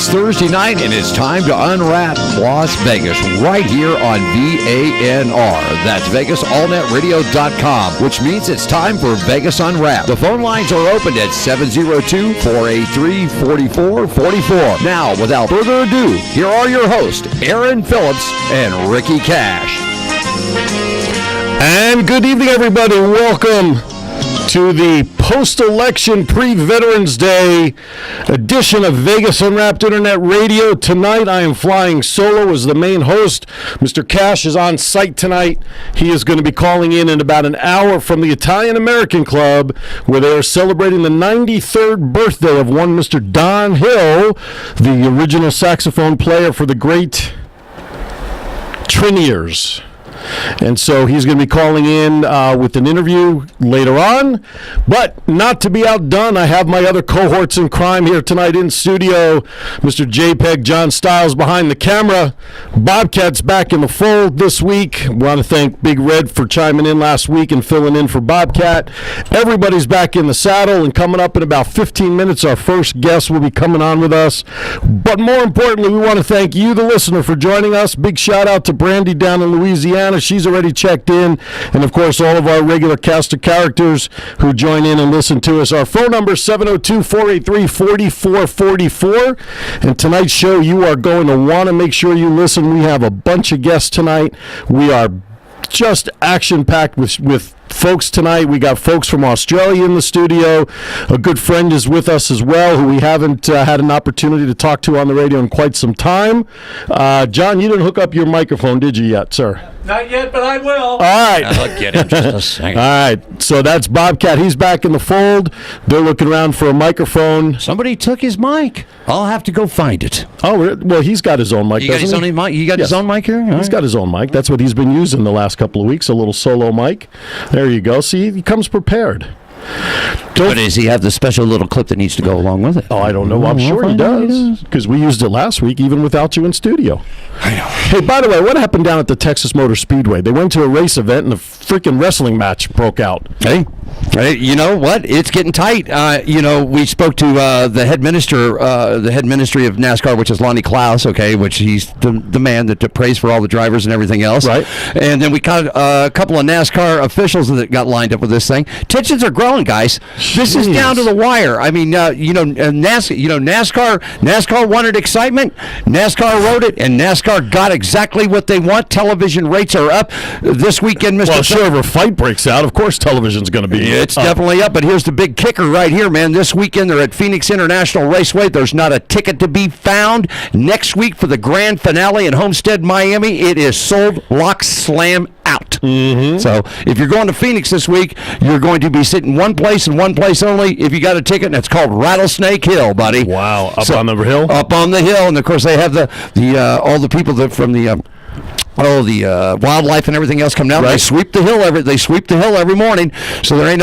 It's Thursday night, and it's time to unwrap Las Vegas right here on VANR. That's VegasAllNetRadio.com, which means it's time for Vegas Unwrapped. The phone lines are open at 702-483-4444. Now, without further ado, here are your hosts, Aaron Phillips and Ricky Cash. And good evening, everybody. Welcome to the post-election pre-Veterans Day edition of Vegas Unwrapped Internet Radio. Tonight, I am flying solo as the main host. Mr. Cash is on site tonight. He is going to be calling in about an hour from the Italian-American Club, where they are celebrating the 93rd birthday of one Mr. Don Hill, the original saxophone player for the great Treniers. And so he's going to be calling in with an interview later on. But not to be outdone, I have my other cohorts in crime here tonight in studio. Mr. JPeg, John Styles behind the camera. Bobcat's back in the fold this week. Want to thank Big Red for chiming in last week and filling in for Bobcat. Everybody's back in the saddle, and coming up in about 15 minutes, our first guest will be coming on with us. But more importantly, we want to thank you, the listener, for joining us. Big shout out to Brandy down in Louisiana. She's already checked in. And, of course, all of our regular cast of characters who join in and listen to us. Our phone number is 702-483-4444. And tonight's show, you are going to want to make sure you listen. We have a bunch of guests tonight. We are just action-packed with folks tonight. We got folks from Australia in the studio. A good friend is with us as well, who we haven't had an opportunity to talk to on the radio in quite some time. John, you didn't hook up your microphone, did you yet, sir? Not yet, but I will. All right. I'll get him just a second. All right. So that's Bobcat. He's back in the fold. They're looking around for a microphone. Somebody took his mic. I'll have to go find it. Oh, well, he's got his own mic, You got his doesn't he? own mic? You got his own mic here? He's got his own mic. That's what he's been using the last couple of weeks, a little solo mic. There you go. See, he comes prepared. But does he have the special little clip that needs to go along with it? Oh, I don't know. I'm sure he does, because we used it last week, even without you in studio. I know. Hey, by the way, what happened down at the Texas Motor Speedway? They went to a race event, and a freaking wrestling match broke out. Hey, you know what? It's getting tight. We spoke to the head ministry of NASCAR, which is Lonnie Klaus, okay, which he's the man that prays for all the drivers and everything else. Right. And then we got a couple of NASCAR officials that got lined up with this thing. Tensions are growing, guys. This is down to the wire. I mean, NASCAR wanted excitement. NASCAR wrote it, and NASCAR got exactly what they want. Television rates are up this weekend, Mr. Well, sure, if a fight breaks out, of course television's going to be It's definitely up, but here's the big kicker right here, man. This weekend, they're at Phoenix International Raceway. There's not a ticket to be found. Next week for the grand finale in Homestead, Miami, it is sold, lock, slam, out. Mm-hmm. So if you're going to Phoenix this week, you're going to be sitting one place and one place only. If you got a ticket, and it's called Rattlesnake Hill, buddy. Wow, up on the hill? Up on the hill, and of course they have the all the people that from the wildlife and everything else come down. Right. They sweep the hill every morning. So there ain't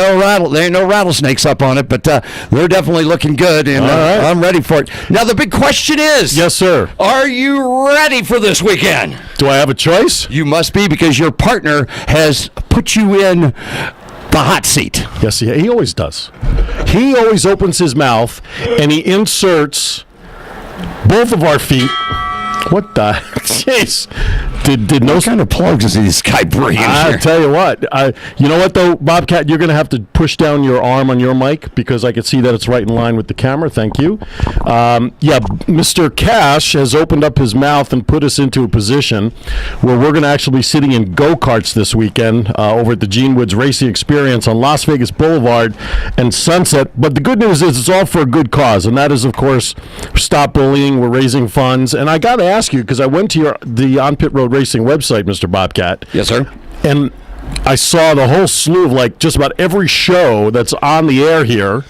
no rattlesnakes up on it, but they're definitely looking good, and right. I'm ready for it. Now the big question is, yes, sir, are you ready for this weekend? Do I have a choice? You must be, because your partner has put you in the hot seat. Yes, he always does. He always opens his mouth and he inserts both of our feet. What the? Jeez. What kind of plugs is this guy bringing here? I'll tell you what. You know what, though, Bobcat? You're going to have to push down your arm on your mic, because I can see that it's right in line with the camera. Thank you. Mr. Cash has opened up his mouth and put us into a position where we're going to actually be sitting in go-karts this weekend over at the Gene Woods Racing Experience on Las Vegas Boulevard and Sunset. But the good news is it's all for a good cause, and that is, of course, Stop Bullying. We're raising funds. And I got to ask you, because I went to the On Pit Road Racing website, Mr. Bobcat. Yes, sir. And I saw the whole slew of, like, just about every show that's on the air here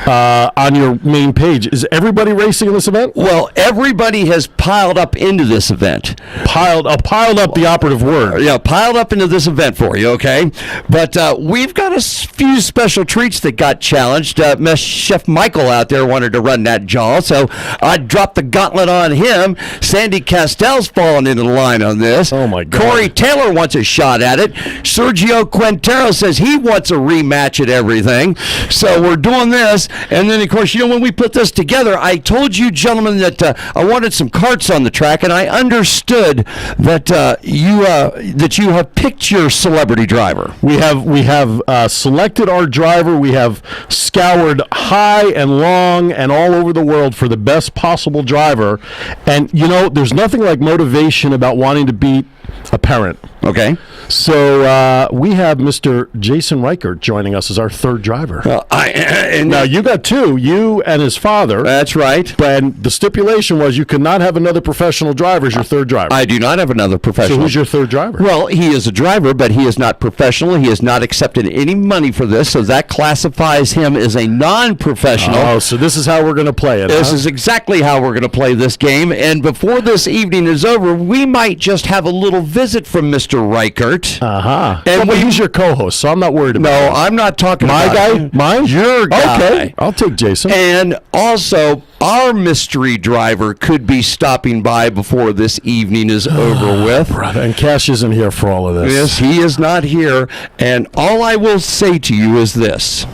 on your main page. Is everybody racing in this event? Well, everybody has piled up into this event. Piled up, the operative word. Yeah, piled up into this event for you, okay? But we've got a few special treats that got challenged. Chef Michael out there wanted to run that jaw, so I dropped the gauntlet on him. Sandy Castell's fallen into the line on this. Oh, my God. Corey Taylor wants a shot at it. Sergio Quintero says he wants a rematch at everything. So we're doing this. And then, of course, when we put this together, I told you, gentlemen, that I wanted some carts on the track, and I understood that you have picked your celebrity driver. We have selected our driver. We have scoured high and long and all over the world for the best possible driver. And, there's nothing like motivation about wanting to beat a parent. Okay. So we have Mr. Jason Reichert joining us as our third driver. Now, you got two, you and his father. That's right. And the stipulation was you could not have another professional driver as your third driver. I do not have another professional. So who's your third driver? Well, he is a driver, but he is not professional. He has not accepted any money for this, so that classifies him as a non-professional. Oh, so this is how we're going to play it. This is exactly how we're going to play this game. And before this evening is over, we might just have a little visit from Mr. Reichert. Uh-huh. And he's your co-host, so I'm not worried about it. No, I'm not talking my about guy? Mine? Your guy. Okay, I'll take Jason. And also, our mystery driver could be stopping by before this evening is over with. Brother, and Cash isn't here for all of this. Yes, he is not here. And all I will say to you is this.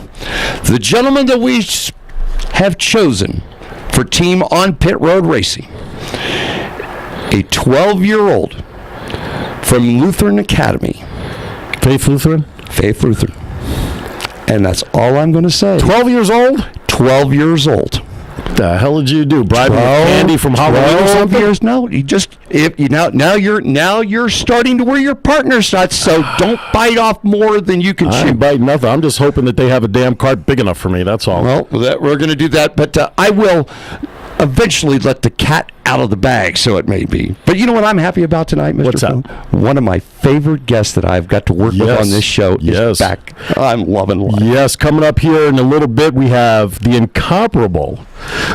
The gentleman that we have chosen for Team On Pit Road Racing, a 12-year-old from Lutheran Academy. Faith Lutheran? Faith Lutheran. And that's all I'm going to say. 12 years old? 12 years old. What the hell did you do? Bribe me with candy from Halloween or something? Years? No, now you're starting to where your partner starts. So don't bite off more than you can chew. I ain't biting nothing. I'm just hoping that they have a damn cart big enough for me. That's all. Well, we're going to do that, but I will eventually let the cat out of the bag, so it may be. But you know what I'm happy about tonight, Mr. What's Phil? that? One of my favorite guests that I've got to work with on this show is back. I'm loving life. Yes, coming up here in a little bit, we have the incomparable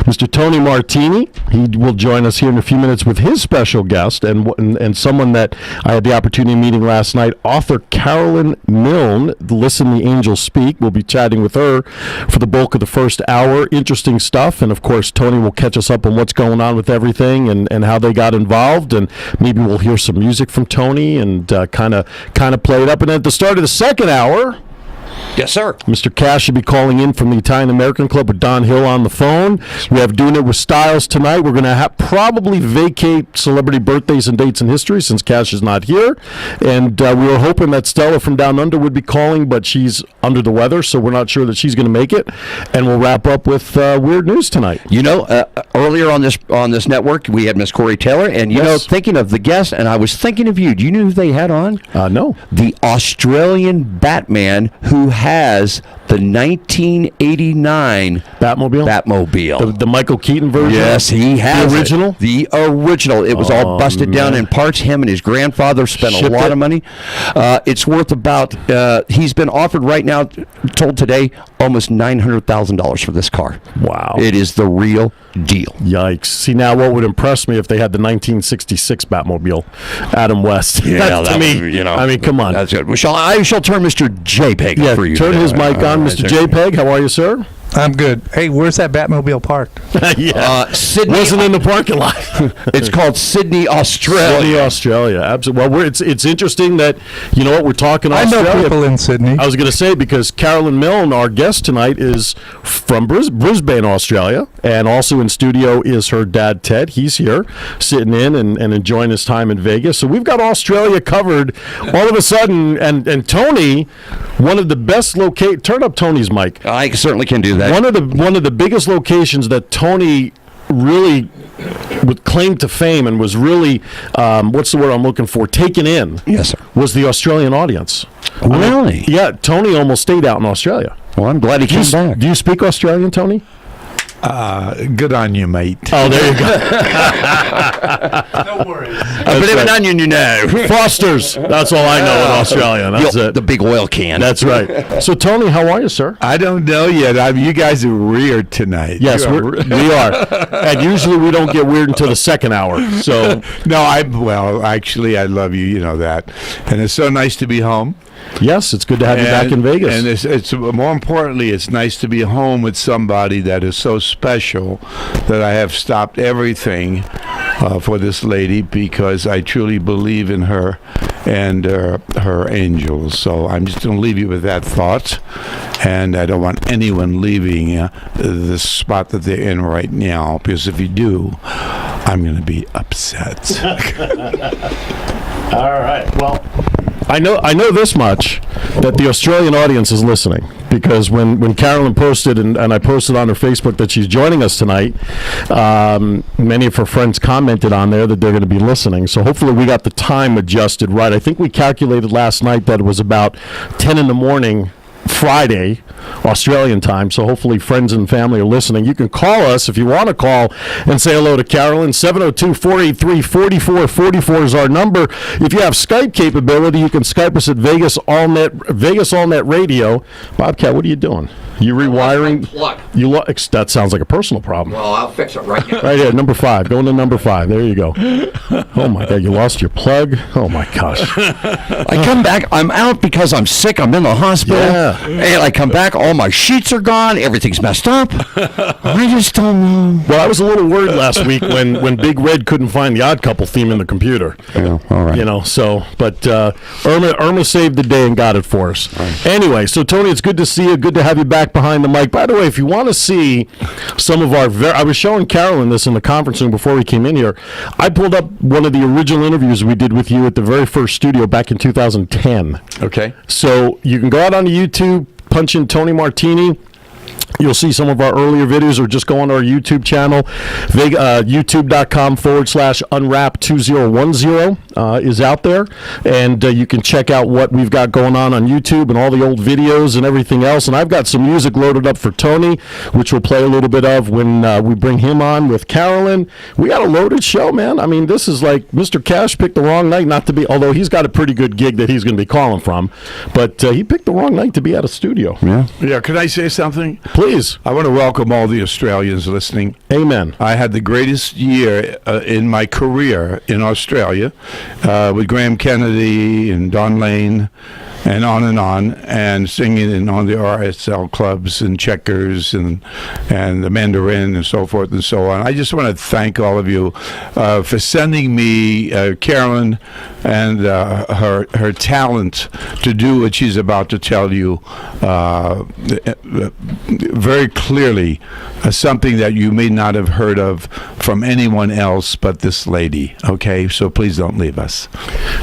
Mr. Tony Martini. He will join us here in a few minutes with his special guest and someone that I had the opportunity of meeting last night, author Carolynn Milne, Listen the Angels Speak. We'll be chatting with her for the bulk of the first hour. Interesting stuff. And, of course, Tony will catch us up on what's going on with everything and how they got involved. And maybe we'll hear some music from Tony and kind of play it up. And then at the start of the second hour, yes, sir, Mr. Cash should be calling in from the Italian American Club with Don Hill on the phone. We have Doing It with Styles tonight. We're going to probably vacate celebrity birthdays and dates in history since Cash is not here. And we were hoping that Stella from Down Under would be calling, but she's under the weather, so we're not sure that she's going to make it. And we'll wrap up with Weird News tonight. Earlier on this network, we had Miss Corey Taylor, and thinking of the guest, and I was thinking of you. Do you know who they had on? No. The Australian Batman who has the 1989 Batmobile. The Michael Keaton version? Yes, he has the original? The original. It was all busted down in parts. Him and his grandfather spent a lot of money. It's worth about, he's been offered right now, told today, almost $900,000 for this car. Wow. It is the real deal. Yikes. See, now what would impress me if they had the 1966 Batmobile, Adam West. Yeah, to me, I mean, come on. That's good. I shall turn Mr. JPeg for you. Turn his mic on. Mr. JPeg, how are you, sir? I'm good. Hey, where's that Batmobile parked? Sydney wasn't in the parking lot. It's called Sydney, Australia. Sydney, Australia. Absolutely. Well, it's interesting that we're talking Australia. I know people in Sydney. I was going to say because Carolynn Milne, our guest tonight, is from Brisbane, Australia, and also in studio is her dad Ted. He's here sitting in and enjoying his time in Vegas. So we've got Australia covered. All of a sudden, and Tony, one of the best turn up Tony's mic. I certainly can do that. One of the biggest locations that Tony really would claim to fame and was really what's the word I'm looking for, taken in. Yes, sir. Was the Australian audience. Really? Yeah, Tony almost stayed out in Australia. Well, I'm glad he came back. Do you speak Australian, Tony? Good on you, mate. Oh, there you go. No worries. I believe an onion, you know. Foster's. That's all I know in Australia. That's it. The big oil can. That's right. So, Tony, how are you, sir? I don't know yet. You guys are weird tonight. Yes, we are. And usually we don't get weird until the second hour. So actually, I love you. You know that. And it's so nice to be home. Yes, it's good to have you back in Vegas. And it's more importantly, it's nice to be home with somebody that is so special that I have stopped everything for this lady because I truly believe in her and her angels. So I'm just going to leave you with that thought, and I don't want anyone leaving the spot that they're in right now, because if you do, I'm going to be upset. All right. Well, I know this much, that the Australian audience is listening, because when Carolynn posted, and I posted on her Facebook that she's joining us tonight, many of her friends commented on there that they're going to be listening. So hopefully we got the time adjusted right. I think we calculated last night that it was about 10 in the morning Friday, Australian time, so hopefully friends and family are listening. You can call us if you want to call and say hello to Carolynn. 702-483-4444 is our number. If you have Skype capability, you can Skype us at Vegas Allnet Radio. Bobcat, what are you doing? You rewiring? Plug. That sounds like a personal problem. Well, I'll fix it right now. Right here, number 5. Going to number 5. There you go. Oh my God, you lost your plug? Oh my gosh. I come back. I'm out because I'm sick. I'm in the hospital. Yeah. And I come back. All my sheets are gone. Everything's messed up. I just don't know. Well, I was a little worried last week when Big Red couldn't find the Odd Couple theme in the computer. Yeah, all right. You know, so, but Irma saved the day and got it for us. Right. Anyway, so Tony, it's good to see you. Good to have you back behind the mic. By the way, if you want to see some of our I was showing Carolynn this in the conference room before we came in here. I pulled up one of the original interviews we did with you at the very first studio back in 2010. Okay. So you can go out on YouTube, punch in Tony Martini. You'll see some of our earlier videos, or just go on our YouTube channel. YouTube.com/Unwrapped2010 is out there. And you can check out what we've got going on YouTube and all the old videos and everything else. And I've got some music loaded up for Tony, which we'll play a little bit of when we bring him on with Carolynn. We got a loaded show, man. I mean, this is like Mr. Cash picked the wrong night not to be, although he's got a pretty good gig that he's going to be calling from. But he picked the wrong night to be at a studio. Yeah, can I say something? Please. I want to welcome all the Australians listening. Amen. I had the greatest year in my career in Australia with Graham Kennedy and Don Lane and singing in on the RSL clubs and Checkers and the Mandarin and so forth and so on. I just want to thank all of you for sending me Carolynn and her talent to do what she's about to tell you very clearly, something that you may not have heard of from anyone else but this lady. Okay, so please don't leave us.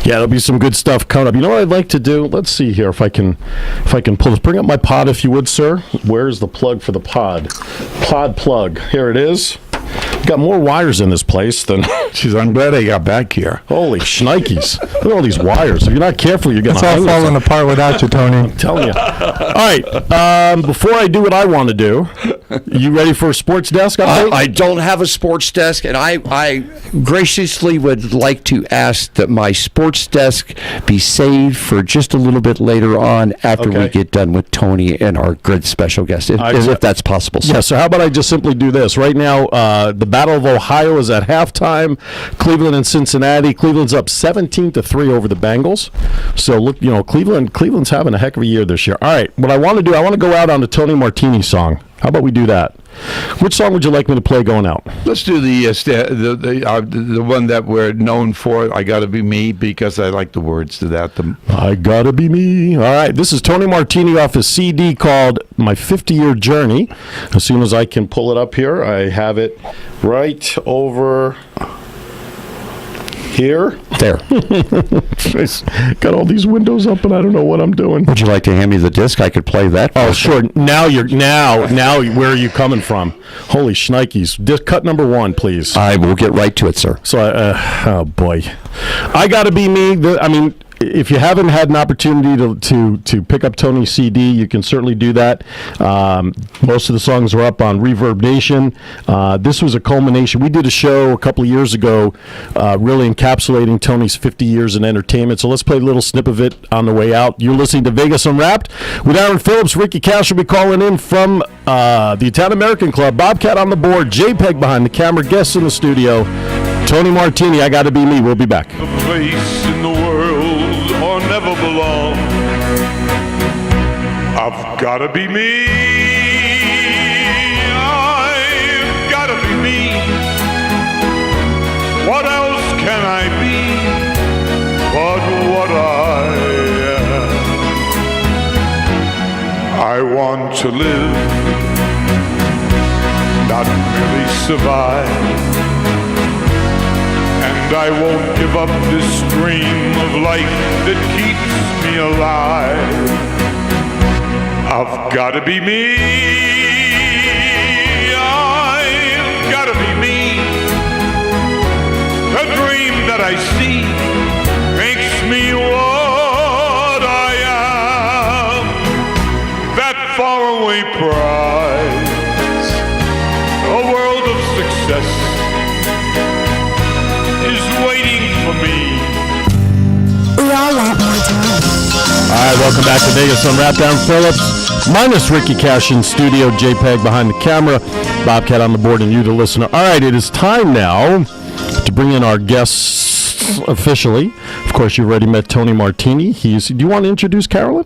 Yeah, there'll be some good stuff coming up. You know what I'd like to do? Let's see here if I can pull this. Bring up my pod if you would, sir. Where's the plug for the pod? Pod plug. Here it is. Got more wires in this place than... Jeez, I'm glad I got back here. Holy shnikes. Look at all these wires. If you're not careful, you're getting... It's all falling apart without you, Tony. I'm telling you. All right. Before I do what I want to do, you ready for a sports desk update? I don't have a sports desk, and I graciously would like to ask that my sports desk be saved for just a little bit later on after we get done with Tony and our good special guest, if that's possible. Yeah, so how about I just simply do this? Right now, the Battle of Ohio is at halftime. Cleveland and Cincinnati. Cleveland's up 17-3 over the Bengals. So look, Cleveland's having a heck of a year this year. All right, what I want to do, I want to go out on the Tony Martini song. How about we do that? Which song would you like me to play going out? Let's do the one that we're known for, I Gotta Be Me, because I like the words to that. I Gotta Be Me. All right, this is Tony Martini off his CD called My 50-Year Journey. As soon as I can pull it up here, I have it right over... here. There. Got all these windows up and I don't know what I'm doing. Would you like to hand me the disc? I could play that. Oh, sure. Now where are you coming from? Holy shnikes. Disc cut number 1, please. I will get right to it, sir. So, oh boy. I Gotta Be Me. If you haven't had an opportunity to pick up Tony's CD, you can certainly do that. Most of the songs are up on Reverb Nation. This was a culmination. We did a show a couple of years ago really encapsulating Tony's 50 years in entertainment. So let's play a little snip of it on the way out. You're listening to Vegas Unwrapped with Aaron Phillips. Ricky Cash will be calling in from the Italian American Club. Bobcat on the board. JPeg behind the camera. Guests in the studio. Tony Martini, I Gotta Be Me. We'll be back. The place in the world or never belong. I've gotta be me. I've gotta be me. What else can I be but what I am. I want to live, not merely survive. And I won't give up this dream of life that keeps me alive. I've gotta be me. I've gotta be me. The dream that I see makes me what I am. That faraway prize, a world of success, is waiting for me. We all want more time. All right, welcome back to Vegas Unwrapped. Down Phillips, minus Ricky Cash in studio, JPeg behind the camera, Bobcat on the board, and you, the listener. All right, it is time now to bring in our guests officially. Of course, you already met Tony Martini. Do you want to introduce Carolyn?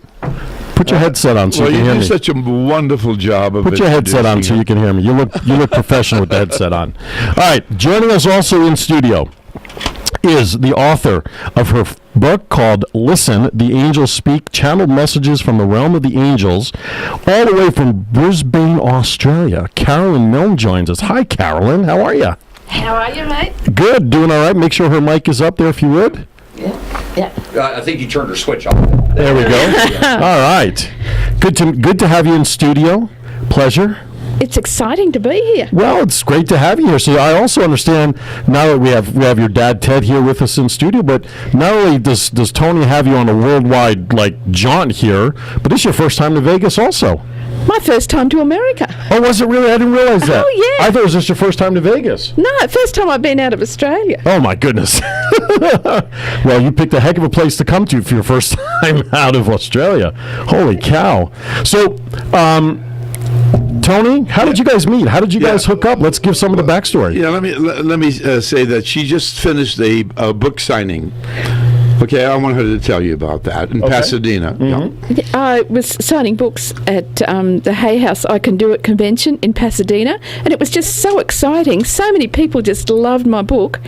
Put your headset on so you can hear me. You do such a wonderful job of Put your headset on so you can hear me. You look professional with the headset on. All right, joining us also in studio is the author of her book called Listen, The Angels Speak, Channeled Messages from the Realm of the Angels, all the way from Brisbane, Australia. Carolynn Milne joins us. Hi, Carolyn. How are you? How are you, mate? Good. Doing all right. Make sure her mic is up there if you would. Yeah. I think you turned her switch off. There we go. All right. Good to have you in studio. Pleasure. It's exciting to be here. Well, it's great to have you here. So I also understand now that we have your dad Ted here with us in studio, but not only does Tony have you on a worldwide jaunt here, but this is your first time to Vegas also. My first time to America. Oh, was it really? I didn't realize that. Oh, yeah. I thought it was just your first time to Vegas. No, first time I've been out of Australia. Oh, my goodness. Well, you picked a heck of a place to come to for your first time out of Australia. Holy cow. So, Tony, how did you guys meet? How did you guys hook up? Let's give some of the backstory. Yeah, let me say that she just finished a book signing. Okay, I want her to tell you about that in Pasadena. Mm-hmm. Yeah. I was signing books at the Hay House I Can Do It convention in Pasadena, and it was just so exciting. So many people just loved my book.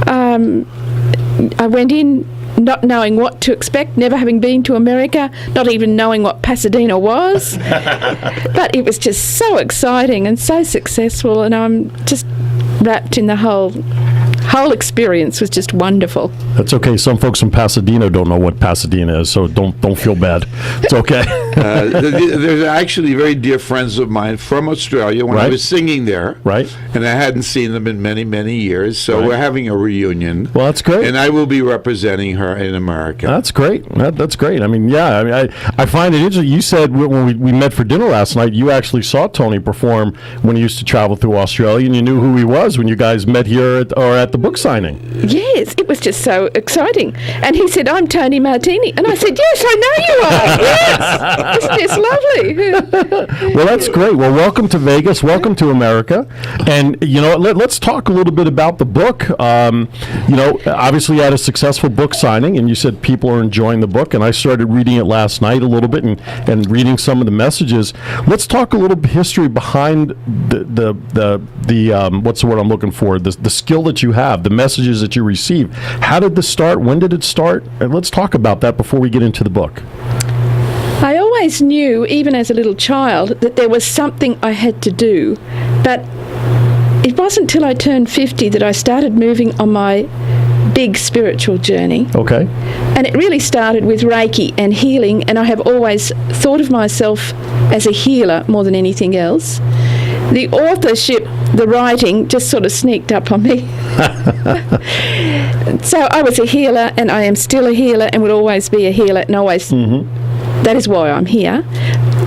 I went in not knowing what to expect, never having been to America, not even knowing what Pasadena was. But it was just so exciting and so successful, and I'm just wrapped in the whole experience. Was just wonderful. That's okay. Some folks from Pasadena don't know what Pasadena is, so don't feel bad. It's okay. There's actually very dear friends of mine from Australia when I was singing there. Right. And I hadn't seen them in many, many years, so we're having a reunion. Well, that's great. And I will be representing her in America. That's great. That's great. I mean, I find it interesting. You said when we met for dinner last night, you actually saw Tony perform when he used to travel through Australia, and you knew who he was when you guys met here at the book signing. Yes, it was just so exciting. And he said, "I'm Tony Martini." And I said, "Yes, I know you are." Yes. Isn't this lovely? Well, that's great. Well, welcome to Vegas. Welcome to America. And, let's talk a little bit about the book. Obviously you had a successful book signing, and you said people are enjoying the book. And I started reading it last night a little bit and reading some of the messages. Let's talk a little history behind the what's the word I'm looking for? The skill that you have, the messages that you receive. How did this start? When did it start? And let's talk about that before we get into the book. I always knew, even as a little child, that there was something I had to do. But it wasn't until I turned 50 that I started moving on my big spiritual journey. Okay. And it really started with Reiki and healing, and I have always thought of myself as a healer more than anything else. The authorship, the writing, just sort of sneaked up on me. So I was a healer, and I am still a healer, and will always be a healer, and always. That is why I'm here.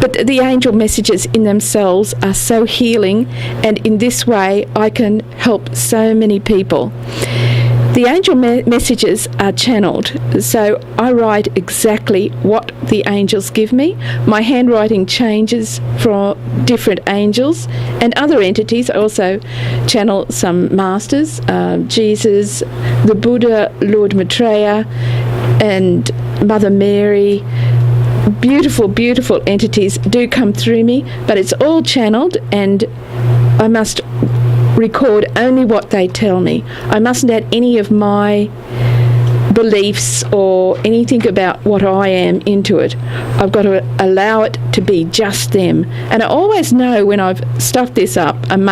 But the angel messages in themselves are so healing, and in this way I can help so many people. The angel messages are channeled, so I write exactly what the angels give me. My handwriting changes for different angels and other entities. I also channel some masters, Jesus, the Buddha, Lord Maitreya, and Mother Mary. Beautiful, beautiful entities do come through me, but it's all channeled, and I must record only what they tell me. I mustn't add any of my beliefs or anything about what I am into it. I've got to allow it to be just them. And I always know when I've stuffed this up and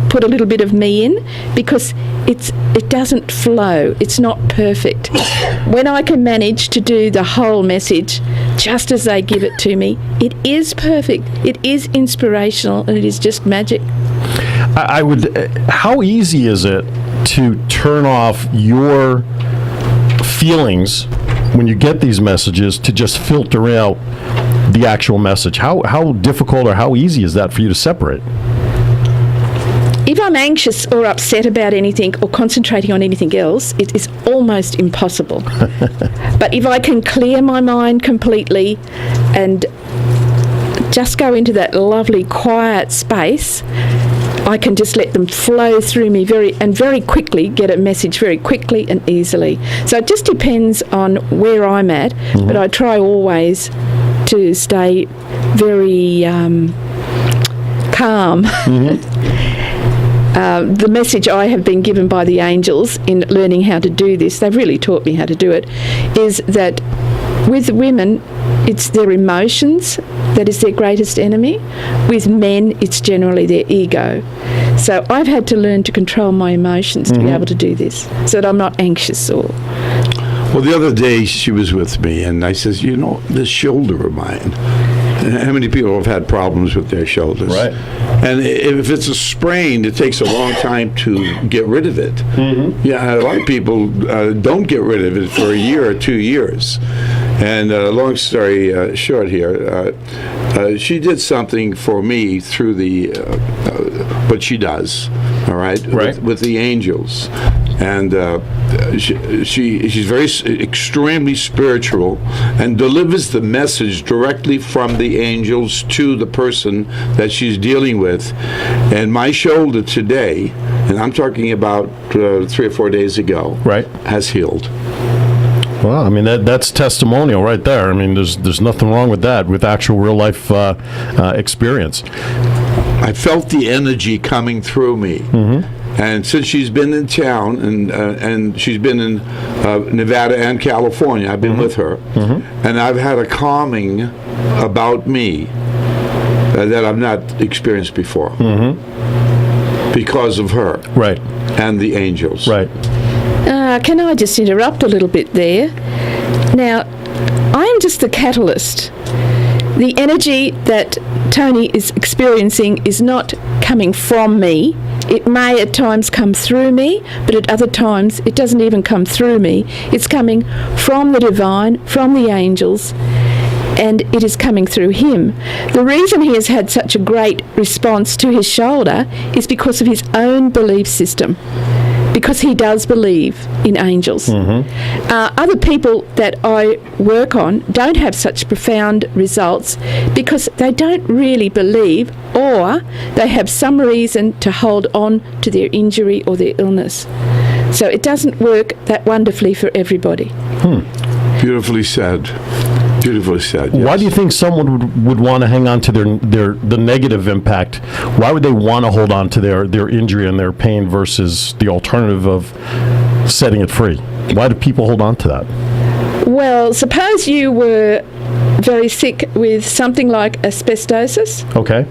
put a little bit of me in, because it doesn't flow. It's not perfect. When I can manage to do the whole message just as they give it to me, it is perfect. It is inspirational, and it is just magic. I would. How easy is it to turn off your feelings when you get these messages to just filter out the actual message? How difficult or how easy is that for you to separate? If I'm anxious or upset about anything or concentrating on anything else, it is almost impossible. But if I can clear my mind completely and just go into that lovely quiet space, I can just let them flow through me very quickly, get a message very quickly and easily. So it just depends on where I'm at, but I try always to stay very calm. The message I have been given by the angels in learning how to do this, they've really taught me how to do it, is that with women, it's their emotions that is their greatest enemy. With men, it's generally their ego. So I've had to learn to control my emotions to be able to do this, so that I'm not anxious or... Well, the other day she was with me, and I says, this shoulder of mine. How many people have had problems with their shoulders? Right. And if it's a sprain, it takes a long time to get rid of it. Yeah, a lot of people don't get rid of it for a year or 2 years. And long story short here, she did something for me through what she does, all right? With the angels. And she's very extremely spiritual and delivers the message directly from the angels to the person that she's dealing with. And my shoulder today, and I'm talking about 3 or 4 days ago, has healed. Well, I mean, that's testimonial right there. I mean, there's nothing wrong with that, with actual real life experience. I felt the energy coming through me. And since she's been in town, and she's been in Nevada and California, I've been with her, and I've had a calming about me that I've not experienced before, because of her, and the angels. Can I just interrupt a little bit there? Now, I am just the catalyst. The energy that Tony is experiencing is not coming from me. It may at times come through me, but at other times it doesn't even come through me. It's coming from the divine, from the angels, and it is coming through him. The reason he has had such a great response to his shoulder is because of his own belief system, because he does believe in angels. Other people that I work on don't have such profound results because they don't really believe, or they have some reason to hold on to their injury or their illness. So it doesn't work that wonderfully for everybody. Beautifully said. Beautifully said. Yes. Why do you think someone would want to hang on to the negative impact? Why would they want to hold on to their injury and their pain versus the alternative of setting it free? Why do people hold on to that? Well, suppose you were very sick with something like asbestosis. Okay.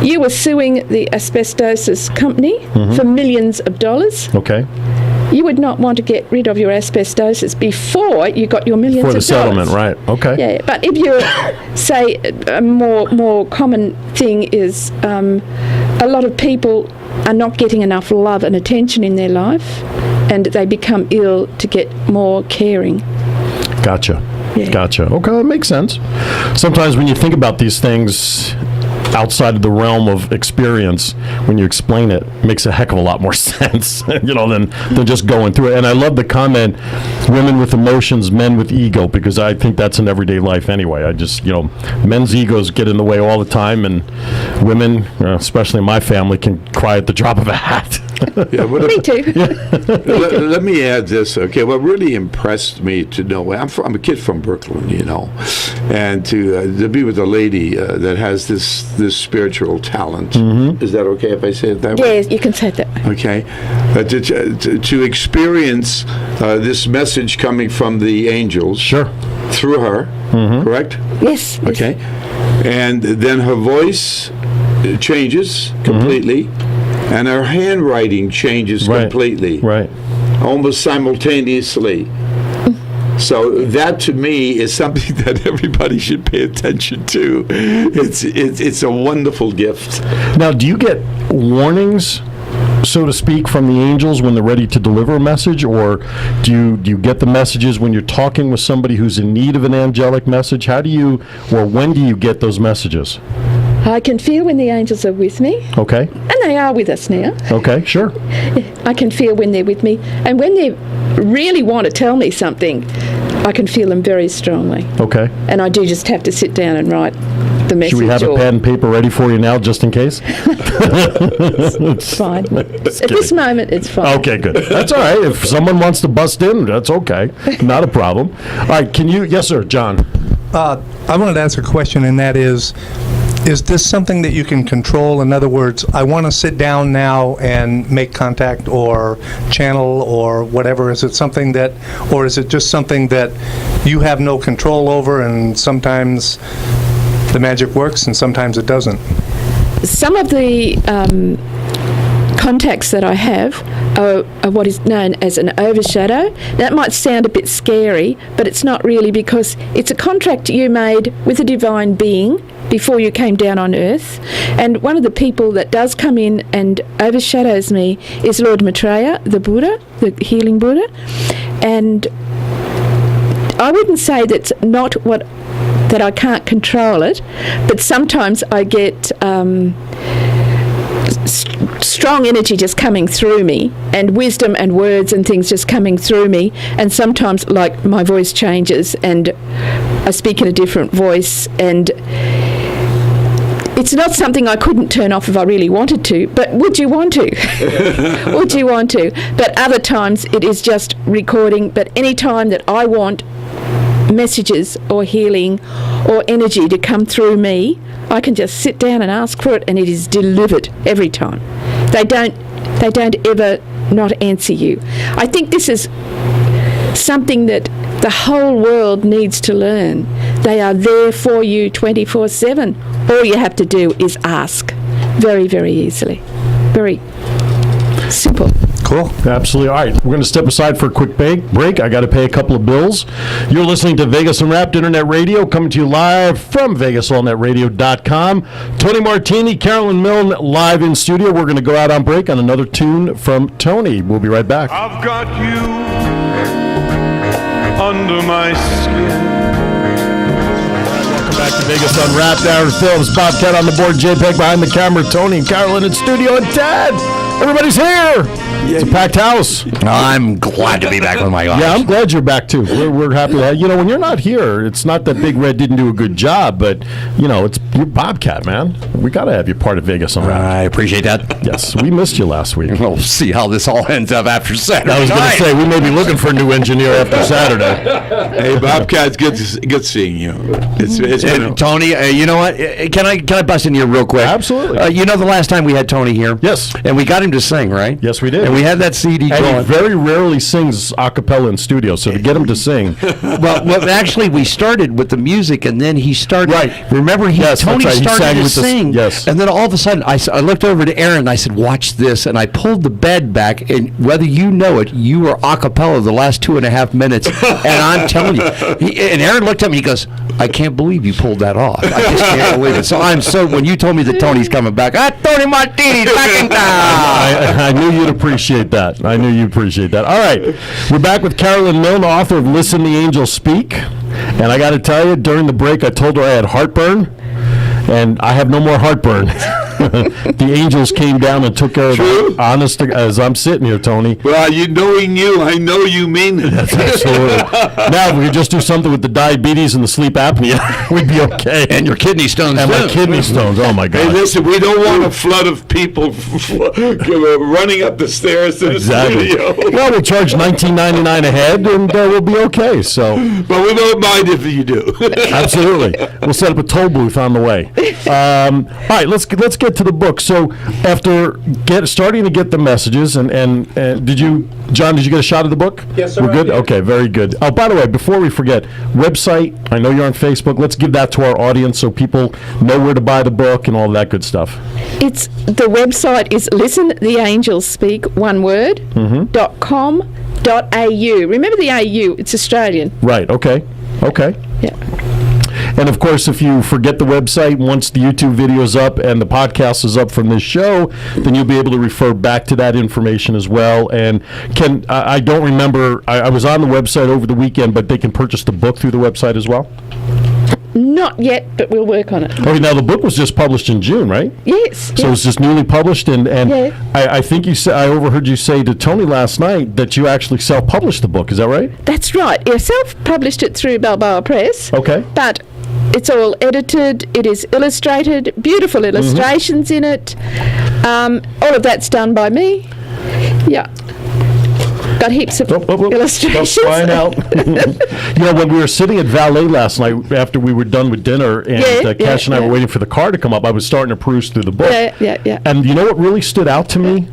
You were suing the asbestosis company for millions of dollars. Okay. You would not want to get rid of your asbestosis before you got your millions of dollars. For the settlement, right. Okay. Yeah, but if you say a more common thing is a lot of people are not getting enough love and attention in their life, and they become ill to get more caring. Gotcha. Yeah. Gotcha. Okay, that makes sense. Sometimes when you think about these things outside of the realm of experience, when you explain it, makes a heck of a lot more sense, than just going through it. And I love the comment, women with emotions, men with ego, because I think that's in everyday life anyway. I just, men's egos get in the way all the time, and women, especially in my family, can cry at the drop of a hat. Yeah, Me too. let me add this, okay? What really impressed me to know, I'm a kid from Brooklyn, and to be with a lady that has this spiritual talent. Is that okay if I say it that way? Yes, you can say that. Okay, to experience this message coming from the angels, Sure. through her, correct? Yes. Okay, and then her voice changes completely, and her handwriting changes completely, Right. almost simultaneously. So that to me is something that everybody should pay attention to. It's a wonderful gift. Now, do you get warnings, so to speak, from the angels when they're ready to deliver a message, or do you get the messages when you're talking with somebody who's in need of an angelic message? How do you, or when do you get those messages? I can feel when the angels are with me, Okay. and they are with us now. Okay, sure. I can feel when they're with me, and when they really want to tell me something, I can feel them very strongly. Okay. And I do just have to sit down and write the message. Should we have a pen and paper ready for you now, just in case? It's fine. At this moment, it's fine. Okay, good. That's all right. If someone wants to bust in, that's okay. Not a problem. All right, can you, yes, sir, John. I wanted to ask a question, and that is this something that you can control? In other words, I want to sit down now and make contact or channel or whatever. Is it something that, or is it just something that you have no control over, and sometimes the magic works and sometimes it doesn't? Some of the contacts that I have are what is known as an overshadow. That might sound a bit scary, but it's not really, because it's a contract you made with a divine being before you came down on earth. And one of the people that does come in and overshadows me is Lord Maitreya, the Buddha, the healing Buddha. And I wouldn't say that's not that I can't control it, but sometimes I get strong energy just coming through me, and wisdom and words and things just coming through me, and sometimes like my voice changes and I speak in a different voice, and it's not something I couldn't turn off if I really wanted to, but would you want to? Would you want to? But other times it is just recording, but any time that I want messages or healing or energy to come through me, I can just sit down and ask for it, and it is delivered every time. They don't ever not answer you. I think this is something that the whole world needs to learn. They are there for you 24/7. All you have to do is ask. Very, very easily. Very simple. Cool. Absolutely. All right, we're going to step aside for a quick break. I got to pay a couple of bills. You're listening to Vegas Unwrapped Internet Radio, coming to you live from VegasAllNetRadio.com. Tony Martini, Carolynn Milne, live in studio. We're going to go out on break on another tune from Tony. We'll be right back. I've got you under my skin. Welcome back to Vegas Unwrapped. Aaron Phillips, Bobcat on the board, JPeg behind the camera, Tony and Carolynn in studio, and Ted. Everybody's here. It's a packed house. I'm glad to be back with my guys. Yeah, I'm glad you're back too. We're happy to have you. Know, when you're not here, it's not that Big Red didn't do a good job, but you're Bobcat, man. We got to have you part of Vegas Unwrapped. I appreciate that. Yes, we missed you last week. We'll see how this all ends up after Saturday. I was going to say we may be looking for a new engineer after Saturday. Hey, Bobcat, it's good seeing you. It's been Tony, you know what? Can I bust in here real quick? Absolutely. You know the last time we had Tony here? Yes. And we got him to sing, right? Yes, we did. And we had that CD and going. he very rarely sings a cappella in studio, so to get him to sing. well, actually, we started with the music, and then he started. Right. Remember, Tony right. started to sing. Yes. And then all of a sudden, I looked over to Aaron, and I said, watch this. And I pulled the bed back, and whether you know it, you were a cappella the last 2.5 minutes. And I'm telling you. And Aaron looked at me, he goes, I can't believe you pulled that off. I just can't believe it. So when you told me that Tony's coming back, Tony Martini's back in town. I knew you'd appreciate that. I knew you'd appreciate that. All right. We're back with Carolynn Milne, author of Listen the Angels Speak. And I got to tell you, during the break, I told her I had heartburn, and I have no more heartburn. The angels came down and took care of True. it. Honest, as I'm sitting here, Tony. Well, knowing you, I know you mean it. Absolutely. Now, if we could just do something with the diabetes and the sleep apnea, we'd be okay. And your kidney stones, And my too. kidney stones. Oh, my Hey, God. listen, we don't want a flood of people running up the stairs to Exactly. the studio. Well, we'll charge $19.99 a head, and we'll be okay. So, But we don't mind if you do. absolutely, we'll set up a toll booth on the way. All right, let's get to the book. So, after starting to get the messages, and did you, John? Did you get a shot of the book? Yes, sir, We're I good. did. Okay, very good. Oh, by the way, before we forget, website. I know you're on Facebook. Let's give that to our audience so people know where to buy the book and all that good stuff. The website is listentheangelspeak, one word, .com.au. Remember the AU, it's Australian. Right. Okay. Yeah. And of course, if you forget the website, once the YouTube video is up and the podcast is up from this show, then you'll be able to refer back to that information as well. And I don't remember, I was on the website over the weekend, but they can purchase the book through the website as well? Not yet, but we'll work on it. Okay, now the book was just published in June, right? Yes. So it's just newly published, and Yeah. I think I overheard you say to Tony last night that you actually self-published the book. Is that right? That's right. Yeah, self-published it through Balboa Press. Okay. But it's all edited. It is illustrated. Beautiful illustrations in it. All of that's done by me. Yeah. Got heaps of illustrations. Stop crying out. When we were sitting at Valet last night after we were done with dinner, and Cash and I were waiting for the car to come up, I was starting to peruse through the book. Yeah. And you know what really stood out to me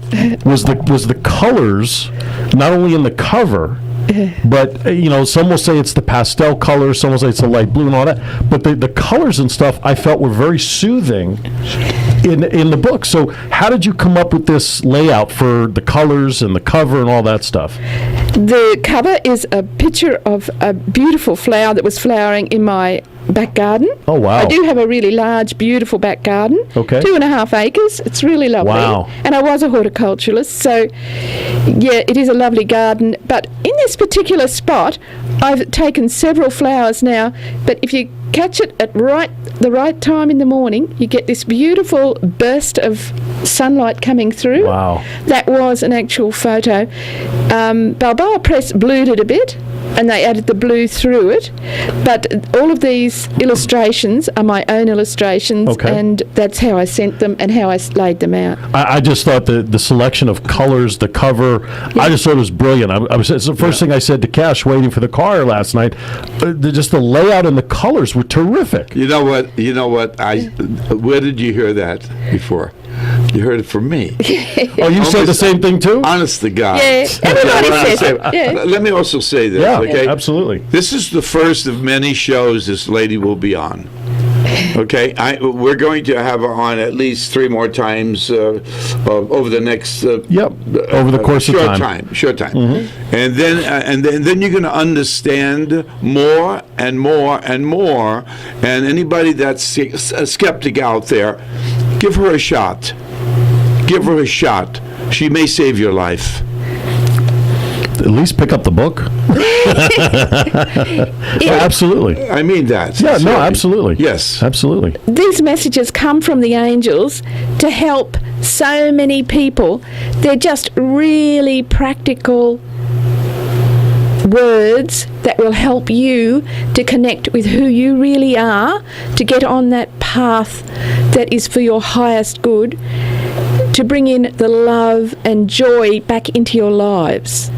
was the colors, not only in the cover, but some will say it's the pastel colors, some will say it's the light blue and all that. But the colors and stuff I felt were very soothing in the book. So how did you come up with this layout for the colors and the cover and all that stuff? The cover is a picture of a beautiful flower that was flowering in my back garden. Oh, wow. I do have a really large, beautiful back garden. Okay. 2.5 acres. It's really lovely. Wow. And I was a horticulturalist, so yeah, it is a lovely garden. But in this particular spot, I've taken several flowers now, but if you catch it at the right time in the morning, you get this beautiful burst of sunlight coming through. Wow. That was an actual photo. Balboa Press blued it a bit, and they added the blue through it. But all of these illustrations are my own illustrations, Okay. and that's how I sent them and how I laid them out. I just thought the selection of colors, the cover, I just thought it was brilliant. It's the first thing I said to Cash waiting for the car last night. Just the layout and the colors were terrific. You know what? Where did you hear that before? You heard it from me. Oh, you said the same thing too? Honest to God. Yeah, everybody says it. Yeah. Let me also say this, Yeah, okay? absolutely. This is the first of many shows this lady will be on. Okay, we're going to have her on at least 3 more times over the next over the course of time. Short time, and then you're going to understand more and more and more. And anybody that's a skeptic out there, give her a shot. Give her a shot. She may save your life. At least pick up the book. Absolutely. I mean that. Yeah, no, sincerely. absolutely. Yes. Absolutely. These messages come from the angels to help so many people. They're just really practical words that will help you to connect with who you really are, to get on that path that is for your highest good, to bring in the love and joy back into your lives.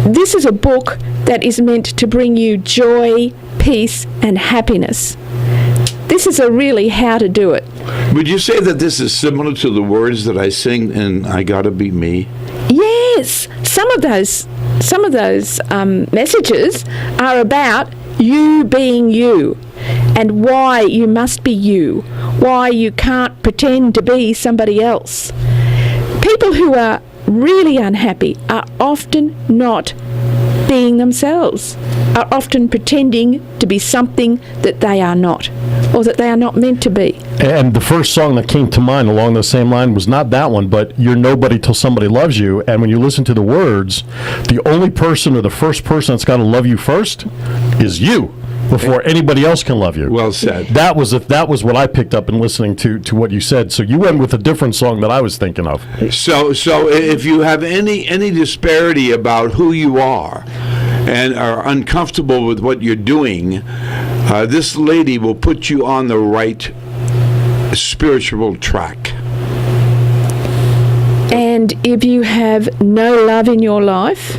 This is a book that is meant to bring you joy, peace, and happiness. This is a really how to do it. Would you say that this is similar to the words that I sing in I Gotta Be Me? Yes, some of those messages are about you being you and why you must be you, why you can't pretend to be somebody else. People who are really unhappy are often not being themselves, are often pretending to be something that they are not, or that they are not meant to be. And the first song that came to mind along the same line was not that one, but You're Nobody Till Somebody Loves You. And when you listen to the words, the only person or the first person that's got to love you first is you. before anybody else can love you. Well said. That was what I picked up in listening to what you said. So you went with a different song that I was thinking of. So if you have any disparity about who you are and are uncomfortable with what you're doing, this lady will put you on the right spiritual track. And if you have no love in your life,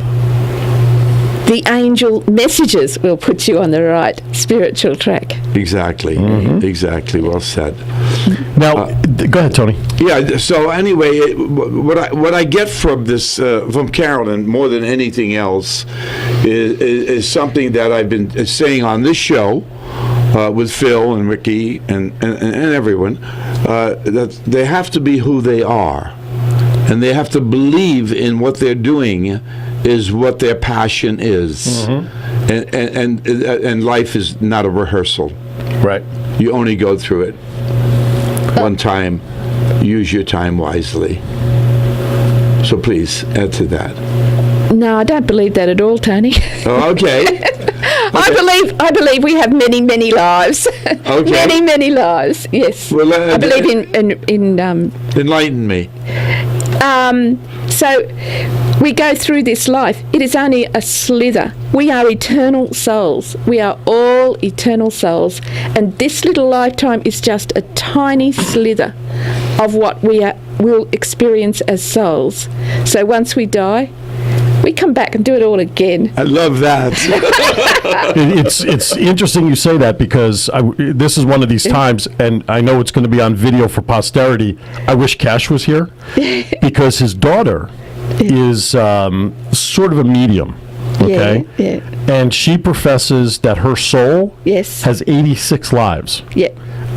the angel messages will put you on the right spiritual track. Exactly. Exactly. Well said. Now, go ahead, Tony. Yeah. So anyway, what I get from this from Carolynn more than anything else is something that I've been saying on this show with Phil and Ricky and everyone, that they have to be who they are, and they have to believe in what they're doing is what their passion is, and life is not a rehearsal. Right. You only go through it one time. Use your time wisely. So please add to that. No, I don't believe that at all, Tony. Oh, okay. I believe we have many, many lives. Okay. Many, many lives. Yes. Well, I believe in enlighten me. So we go through this life. It is only a slither. We are eternal souls. We are all eternal souls. And this little lifetime is just a tiny slither of what will experience as souls. So once we die, we come back and do it all again. I love that. It's interesting you say that, because this is one of these times, and I know it's going to be on video for posterity. I wish Cash was here, because his daughter is sort of a medium. Okay? Yeah. And she professes that her soul Yes. has 86 lives. Yeah.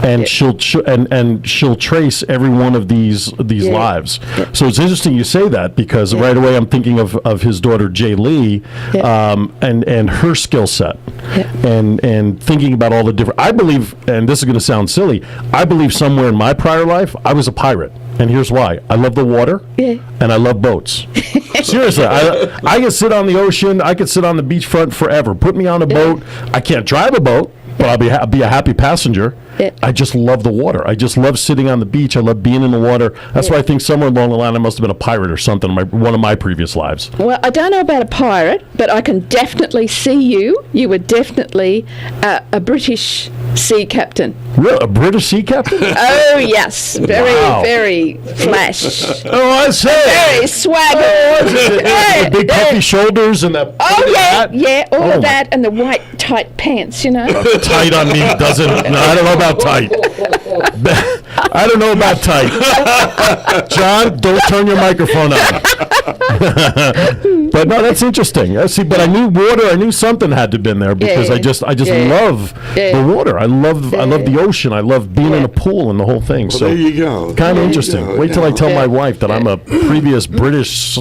And she'll trace every one of these lives. Yeah. So it's interesting you say that, because right away I'm thinking of his daughter Jay Lee, and her skill set, and thinking about all the different. I believe, and this is going to sound silly, I believe somewhere in my prior life I was a pirate, and here's why: I love the water, and I love boats. Seriously, I could sit on the ocean, I could sit on the beachfront forever. Put me on a boat. I can't drive a boat, but I'll be a happy passenger. Yeah. I just love the water. I just love sitting on the beach. I love being in the water. That's why I think somewhere along the line I must have been a pirate or something in one of my previous lives. Well, I don't know about a pirate, but I can definitely see you. You were definitely a British sea captain. Really? A British sea captain? Oh, yes. Very, Wow. very flash. Oh, I say. Very swagger. The big puffy shoulders and that. Oh, yeah, hat. all Oh, of that, and the white tight pants, you know. Tight on me doesn't. No, I don't know about tight. I don't know about tight. John, don't turn your microphone on. But no, that's interesting. See, but I knew water. I knew something had to have been there, because I just love the water. I love the ocean. I love being in a pool and the whole thing. Well, so there you go. Kind of interesting. Wait till I tell my wife that I'm a previous British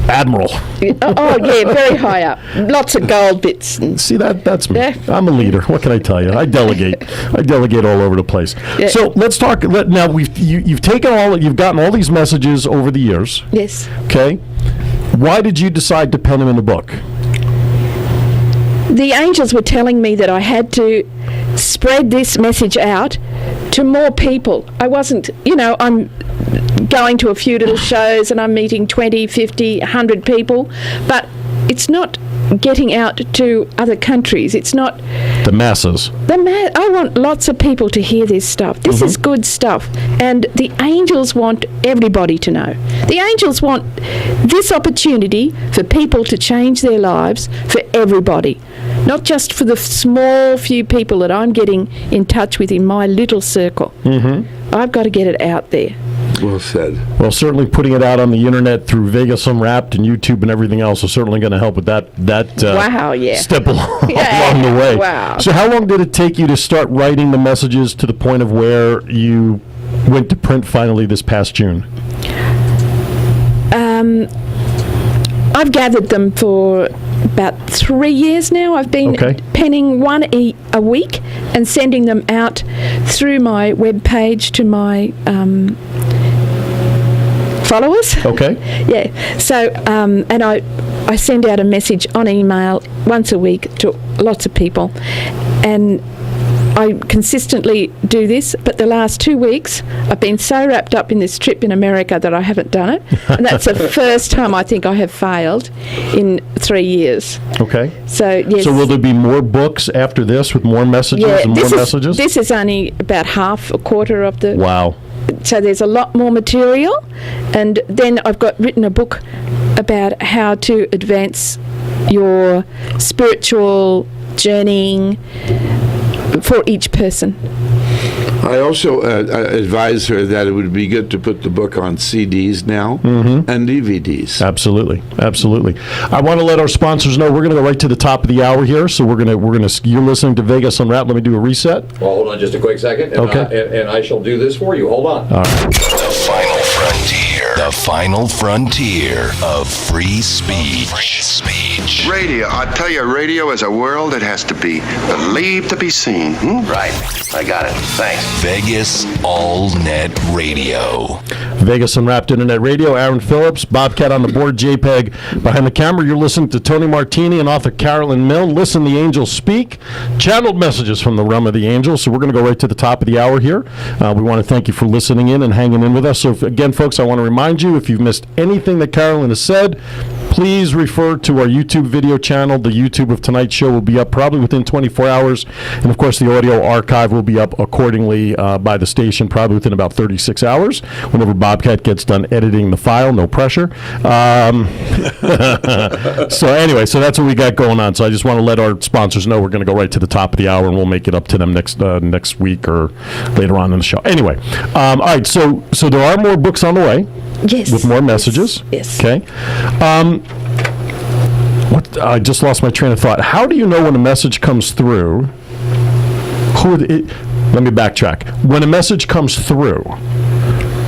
admiral. Oh, yeah, very high up. Lots of gold bits. See, that's me. Yeah. I'm a leader. What can I tell you? I delegate. I delegate all over the place. Yeah. So let's talk. Now you've gotten all these messages over the years. Yes. Okay. Why did you decide to pen them in a book? The angels were telling me that I had to spread this message out to more people. I wasn't, I'm going to a few little shows and I'm meeting 20, 50, 100 people, but it's not getting out to other countries. It's not the masses. I want lots of people to hear this stuff. This is good stuff. And the angels want everybody to know. The angels want this opportunity for people to change their lives for everybody, not just for the small few people that I'm getting in touch with in my little circle. I've got to get it out there. Well said. Well, certainly putting it out on the internet through Vegas Unwrapped and YouTube and everything else is certainly going to help with that Wow, yeah. step along the way. Wow. So how long did it take you to start writing the messages to the point of where you went to print finally this past June? I've gathered them for about 3 years now. I've been penning one a week and sending them out through my webpage to my followers. Okay. Yeah. So, and I send out a message on email once a week to lots of people, and I consistently do this, but the last 2 weeks I've been so wrapped up in this trip in America that I haven't done it, and that's the first time I think I have failed in 3 years. Okay. So yes. So will there be more books after this with more messages and more messages? This is only about half, a quarter of the... Wow. So there's a lot more material, and then I've got written a book about how to advance your spiritual journeying for each person. I also advise her that it would be good to put the book on CDs now and DVDs. Absolutely, absolutely. I want to let our sponsors know we're going to go right to the top of the hour here. So we're gonna. You're listening to Vegas Unwrapped. Let me do a reset. Well, hold on just a quick second. And Okay. and I shall do this for you. Hold on. All right. The final frontier. The final frontier of free speech. Free speech. Radio. I tell you, radio is a world that has to be believed to be seen. Right. I got it. Thanks. Vegas All Net Radio. Vegas Unwrapped Internet Radio. Aaron Phillips, Bobcat on the board, JPeg behind the camera. You're listening to Tony Martini and author Carolynn Milne. Listen, the angels speak. Channeled messages from the realm of the angels. So we're going to go right to the top of the hour here. We want to thank you for listening in and hanging in with us. So again, folks, I want to remind you, if you've missed anything that Carolynn has said, please refer to our YouTube video channel. The YouTube of tonight's show will be up probably within 24 hours. And, of course, the audio archive will be up accordingly by the station probably within about 36 hours whenever Bobcat gets done editing the file. No pressure. So, anyway, so that's what we got going on. So I just want to let our sponsors know we're going to go right to the top of the hour, and we'll make it up to them next week or later on in the show. Anyway, all right, so there are more books on the way. Yes. With more messages? Yes. Okay. I just lost my train of thought. How do you know when a message comes through? Let me backtrack. When a message comes through,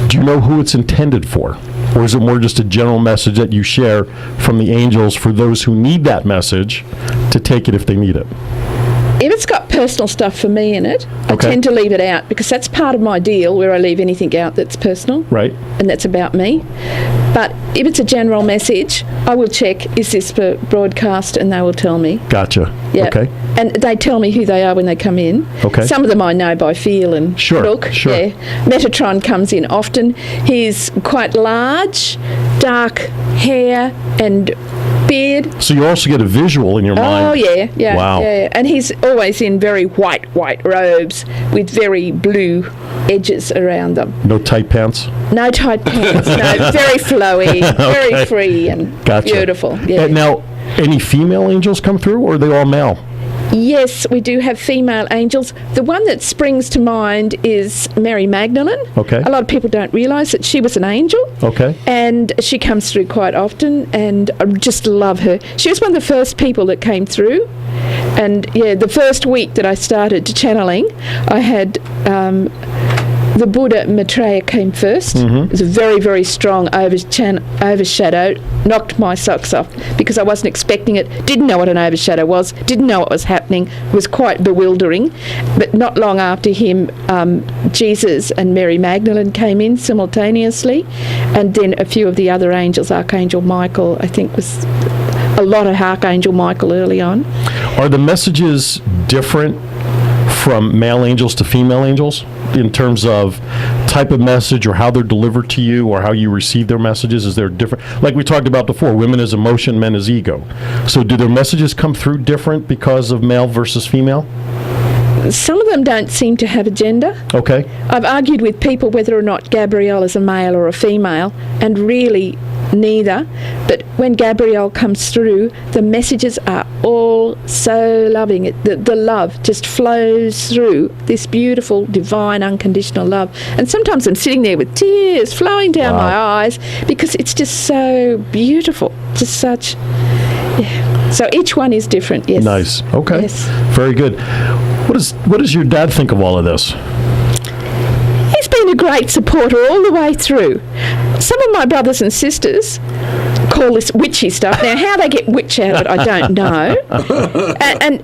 do you know who it's intended for? Or is it more just a general message that you share from the angels for those who need that message to take it if they need it? If it's got personal stuff for me in it, I Okay. tend to leave it out because that's part of my deal where I leave anything out that's personal. Right. And that's about me. But if it's a general message, I will check, is this for broadcast, and they will tell me. Gotcha. Yeah. Okay. And they tell me who they are when they come in. Okay. Some of them I know by feel and Sure, look. sure. Yeah. Metatron comes in often. He's quite large, dark hair and beard. So you also get a visual in your mind. Oh, yeah. Wow. Yeah. And he's always in very white robes with very blue edges around them. No tight pants? No tight pants, no, very flowy, very free and Gotcha. beautiful. Yeah. Now, any female angels come through, or are they all male? Yes, we do have female angels. The one that springs to mind is Mary Magdalene. Okay. A lot of people don't realise that she was an angel. Okay. And she comes through quite often, and I just love her. She was one of the first people that came through. And, yeah, the first week that I started channeling, I had the Buddha Maitreya came first. It was a very, very strong overshadow. Knocked my socks off because I wasn't expecting it. Didn't know what an overshadow was. Didn't know what was happening. It was quite bewildering. But not long after him, Jesus and Mary Magdalene came in simultaneously. And then a few of the other angels, Archangel Michael, I think was a lot of Archangel Michael early on. Are the messages different from male angels to female angels in terms of type of message or how they're delivered to you or how you receive their messages? Is there different? Like we talked about before, women is emotion, men is ego. So do their messages come through different because of male versus female? Some of them don't seem to have a gender. Okay. I've argued with people whether or not Gabrielle is a male or a female, and really neither. But when Gabrielle comes through, the messages are all so loving. The love just flows through, this beautiful, divine, unconditional love. And sometimes I'm sitting there with tears flowing down my eyes because it's just so beautiful. Just such... Yeah. So each one is different, yes. Nice. Okay. Yes. Very good. What does your dad think of all of this? He's been a great supporter all the way through. Some of my brothers and sisters call this witchy stuff. Now, how they get witch out of it, I don't know.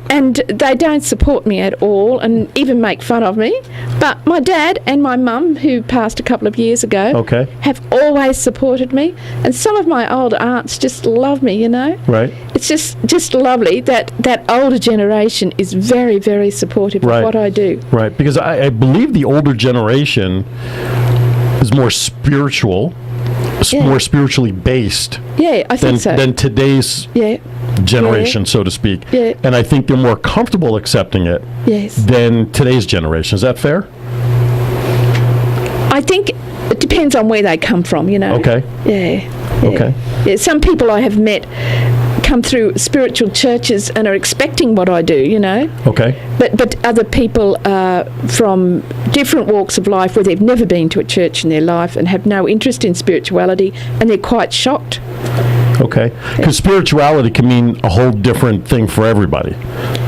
And they don't support me at all and even make fun of me. But my dad and my mum, who passed a couple of years ago, have always supported me. And some of my older aunts just love me, you know. Right. It's just lovely that older generation is very, very supportive of what I do. Right, because I believe the older generation is more spiritual, more spiritually based. Yeah, I think so. Than today's generation, so to speak. Yeah. And I think they're more comfortable accepting it than today's generation. Is that fair? I think it depends on where they come from, you know. Okay. Yeah. Okay. Yeah, some people I have met come through spiritual churches and are expecting what I do, you know. Okay. But other people from different walks of life where they've never been to a church in their life and have no interest in spirituality, and they're quite shocked. Okay. Because spirituality can mean a whole different thing for everybody.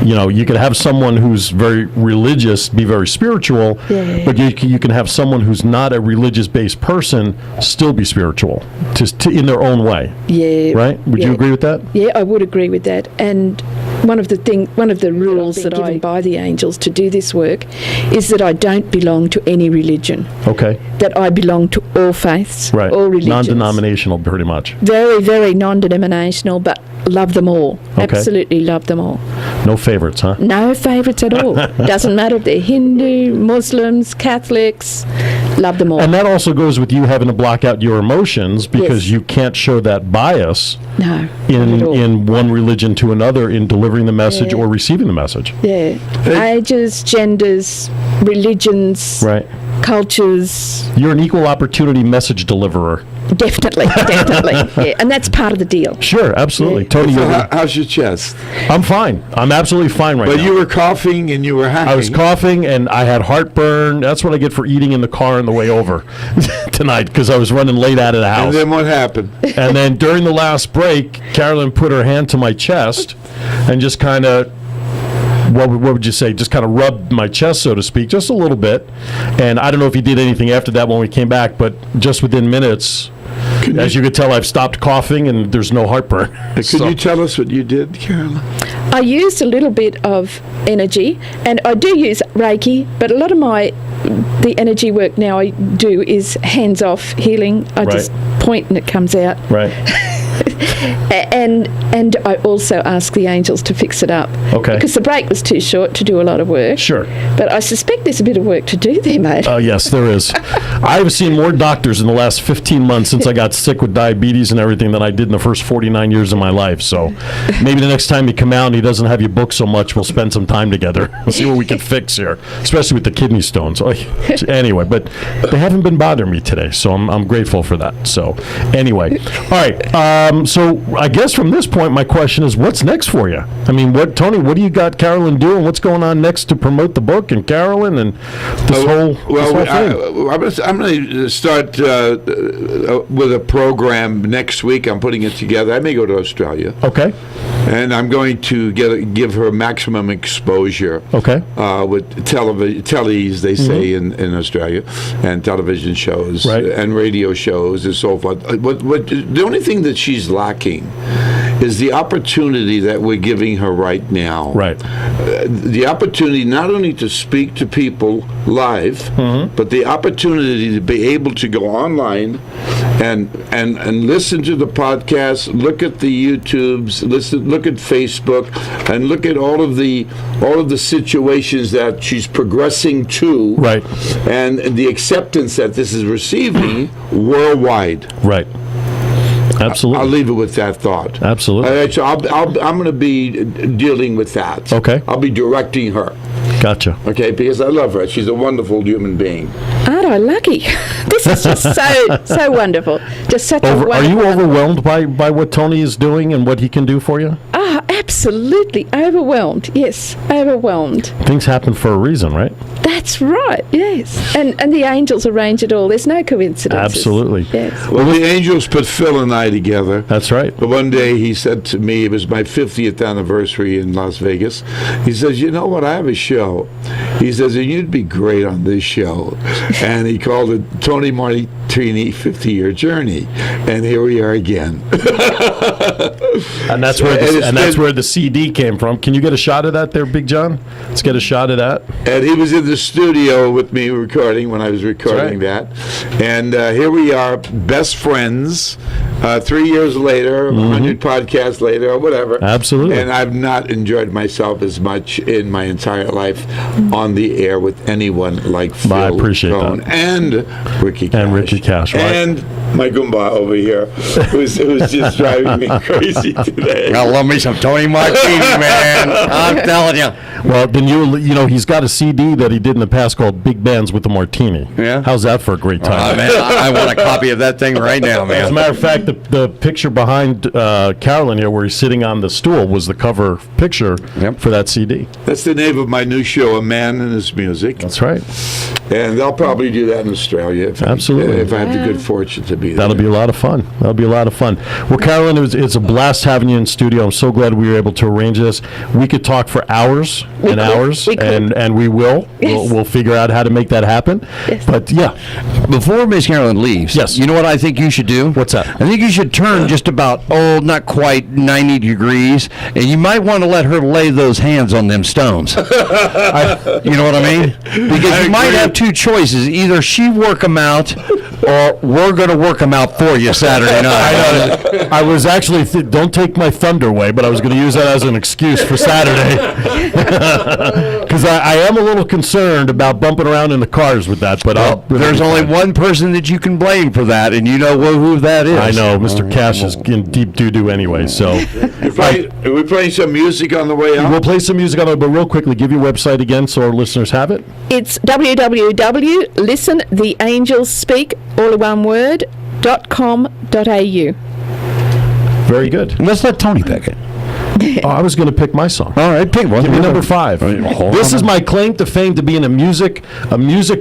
You know, you can have someone who's very religious be very spiritual, but you can have someone who's not a religious-based person still be spiritual, just in their own way. Yeah. Right? Would you agree with that? Yeah, I would agree with that. And one of the rules that I by the angels to do this work is that I don't belong to any religion. Okay. That I belong to all faiths, right. all religions. Non-denominational, pretty much. Very, very non-denominational, but love them all. Okay. Absolutely love them all. No favorites, huh? No favorites at all. Doesn't matter if they're Hindu, Muslims, Catholics. Love them all. And that also goes with you having to block out your emotions because you can't show that bias in one religion to another in delivering the message or receiving the message. Yeah. Ages, genders, religions, cultures. You're an equal opportunity message deliverer. Definitely. Yeah. And that's part of the deal. Sure, absolutely. Yeah. Tony, how's your chest? I'm fine. I'm absolutely fine right now. But you were coughing and you were hacking. I was coughing and I had heartburn. That's what I get for eating in the car on the way over tonight because I was running late out of the house. And then what happened? And then during the last break, Carolyn put her hand to my chest and just kind of, what would you say, just kind of rubbed my chest, so to speak, just a little bit. And I don't know if he did anything after that when we came back, but just within minutes, as you could tell, I've stopped coughing and there's no heartburn. Could you tell us what you did, Carolyn? I used a little bit of energy, and I do use Reiki, but a lot of the energy work now I do is hands-off healing. I just point and it comes out. Right. And I also ask the angels to fix it up. Okay. Because the break was too short to do a lot of work. Sure. But I suspect there's a bit of work to do there, mate. Yes, there is. I've seen more doctors in the last 15 months since I got sick with diabetes and everything than I did in the first 49 years of my life. So maybe the next time you come out and he doesn't have you booked so much, we'll spend some time together. We'll see what we can fix here, especially with the kidney stones. Anyway, but they haven't been bothering me today, so I'm grateful for that. So anyway, all right. So I guess from this point, my question is, what's next for you? I mean, Tony, what do you got Carolyn doing? What's going on next to promote the book and Carolyn and this whole thing? I'm going to start with a program next week. I'm putting it together. I may go to Australia. Okay. And I'm going to give her maximum exposure. Okay. With tellies, they say in Australia, and television shows and radio shows and so forth. The only thing that she's lacking is the opportunity that we're giving her right now. Right. The opportunity not only to speak to people live, but the opportunity to be able to go online and listen to the podcast, look at the YouTubes, look at Facebook, and look at all of the situations that she's progressing to, and the acceptance that this is receiving worldwide. Right. Absolutely. I'll leave it with that thought. Absolutely. So I'm going to be dealing with that. Okay. I'll be directing her. Gotcha. Okay, because I love her. She's a wonderful human being. Aren't I lucky? This is just so wonderful. Just such a wonderful. Are you overwhelmed by what Tony is doing and what he can do for you? Absolutely overwhelmed. Yes, overwhelmed. Things happen for a reason, right? That's right. Yes, and the angels arrange it all. There's no coincidences. Absolutely. Yes. Well, the angels put Phil and I together. That's right. But one day he said to me, it was my 50th anniversary in Las Vegas. He says, "You know what? I have a show. show. He says, you'd be great on this show. And he called it Tony Martini 50-Year Journey. And here we are again. And that's where the CD came from. Can you get a shot of that there, Big John? Let's get a shot of that. And he was in the studio with me recording when I was recording that. And here we are, best friends, 3 years later, 100 podcasts later, or whatever. Absolutely. And I've not enjoyed myself as much in my entire life on the air with anyone like Phil I appreciate Cohn that. and Ricky Cash. And Ricky Cash, right. And my Goomba over here, who's just driving me crazy today. I love me some Tony Martini, man. I'm telling you. Well, then you know he's got a CD that he did in the past called Big Bands with the Martini. Yeah. How's that for a great time? Man, I want a copy of that thing right now, man. As a matter of fact, the picture behind Carolynn here, where he's sitting on the stool, was the cover picture for that CD. That's the name of my new show, A Man and His Music. That's right. And they'll probably do that in Australia. Absolutely. If I have the good fortune to be there. That'll be a lot of fun. Well, Carolynn, it's a blast having you in studio. I'm so glad we were able to arrange this. We could talk for hours and hours, and we will. Yes. We'll figure out how to make that happen. Yes. But, yeah. Before Miss Carolynn leaves, Yes. you know what I think you should do? What's that? I think you should turn just about, not quite 90 degrees, and you might want to let her lay those hands on them stones. You know what I mean? Because you might have two choices. Either she work them out, or we're going to work them out for you Saturday night. I was actually, don't take my thunder away, but I was going to use that as an excuse for Saturday. Because I am a little concerned about bumping around in the cars with that. But There's only one person that you can blame for that, and you know who that is. I know, Mr. Cash is in deep doo-doo anyway, so. Are we playing some music on the way out? We'll play some music on it, but real quickly, give your website again so our listeners have it. It's www.listentheangelspeak, all in one word, .com.au. Very good. Let's let Tony pick it. Oh, I was going to pick my song. All right, pick one. Give me number 5. Hold This on. is my claim to fame to being a music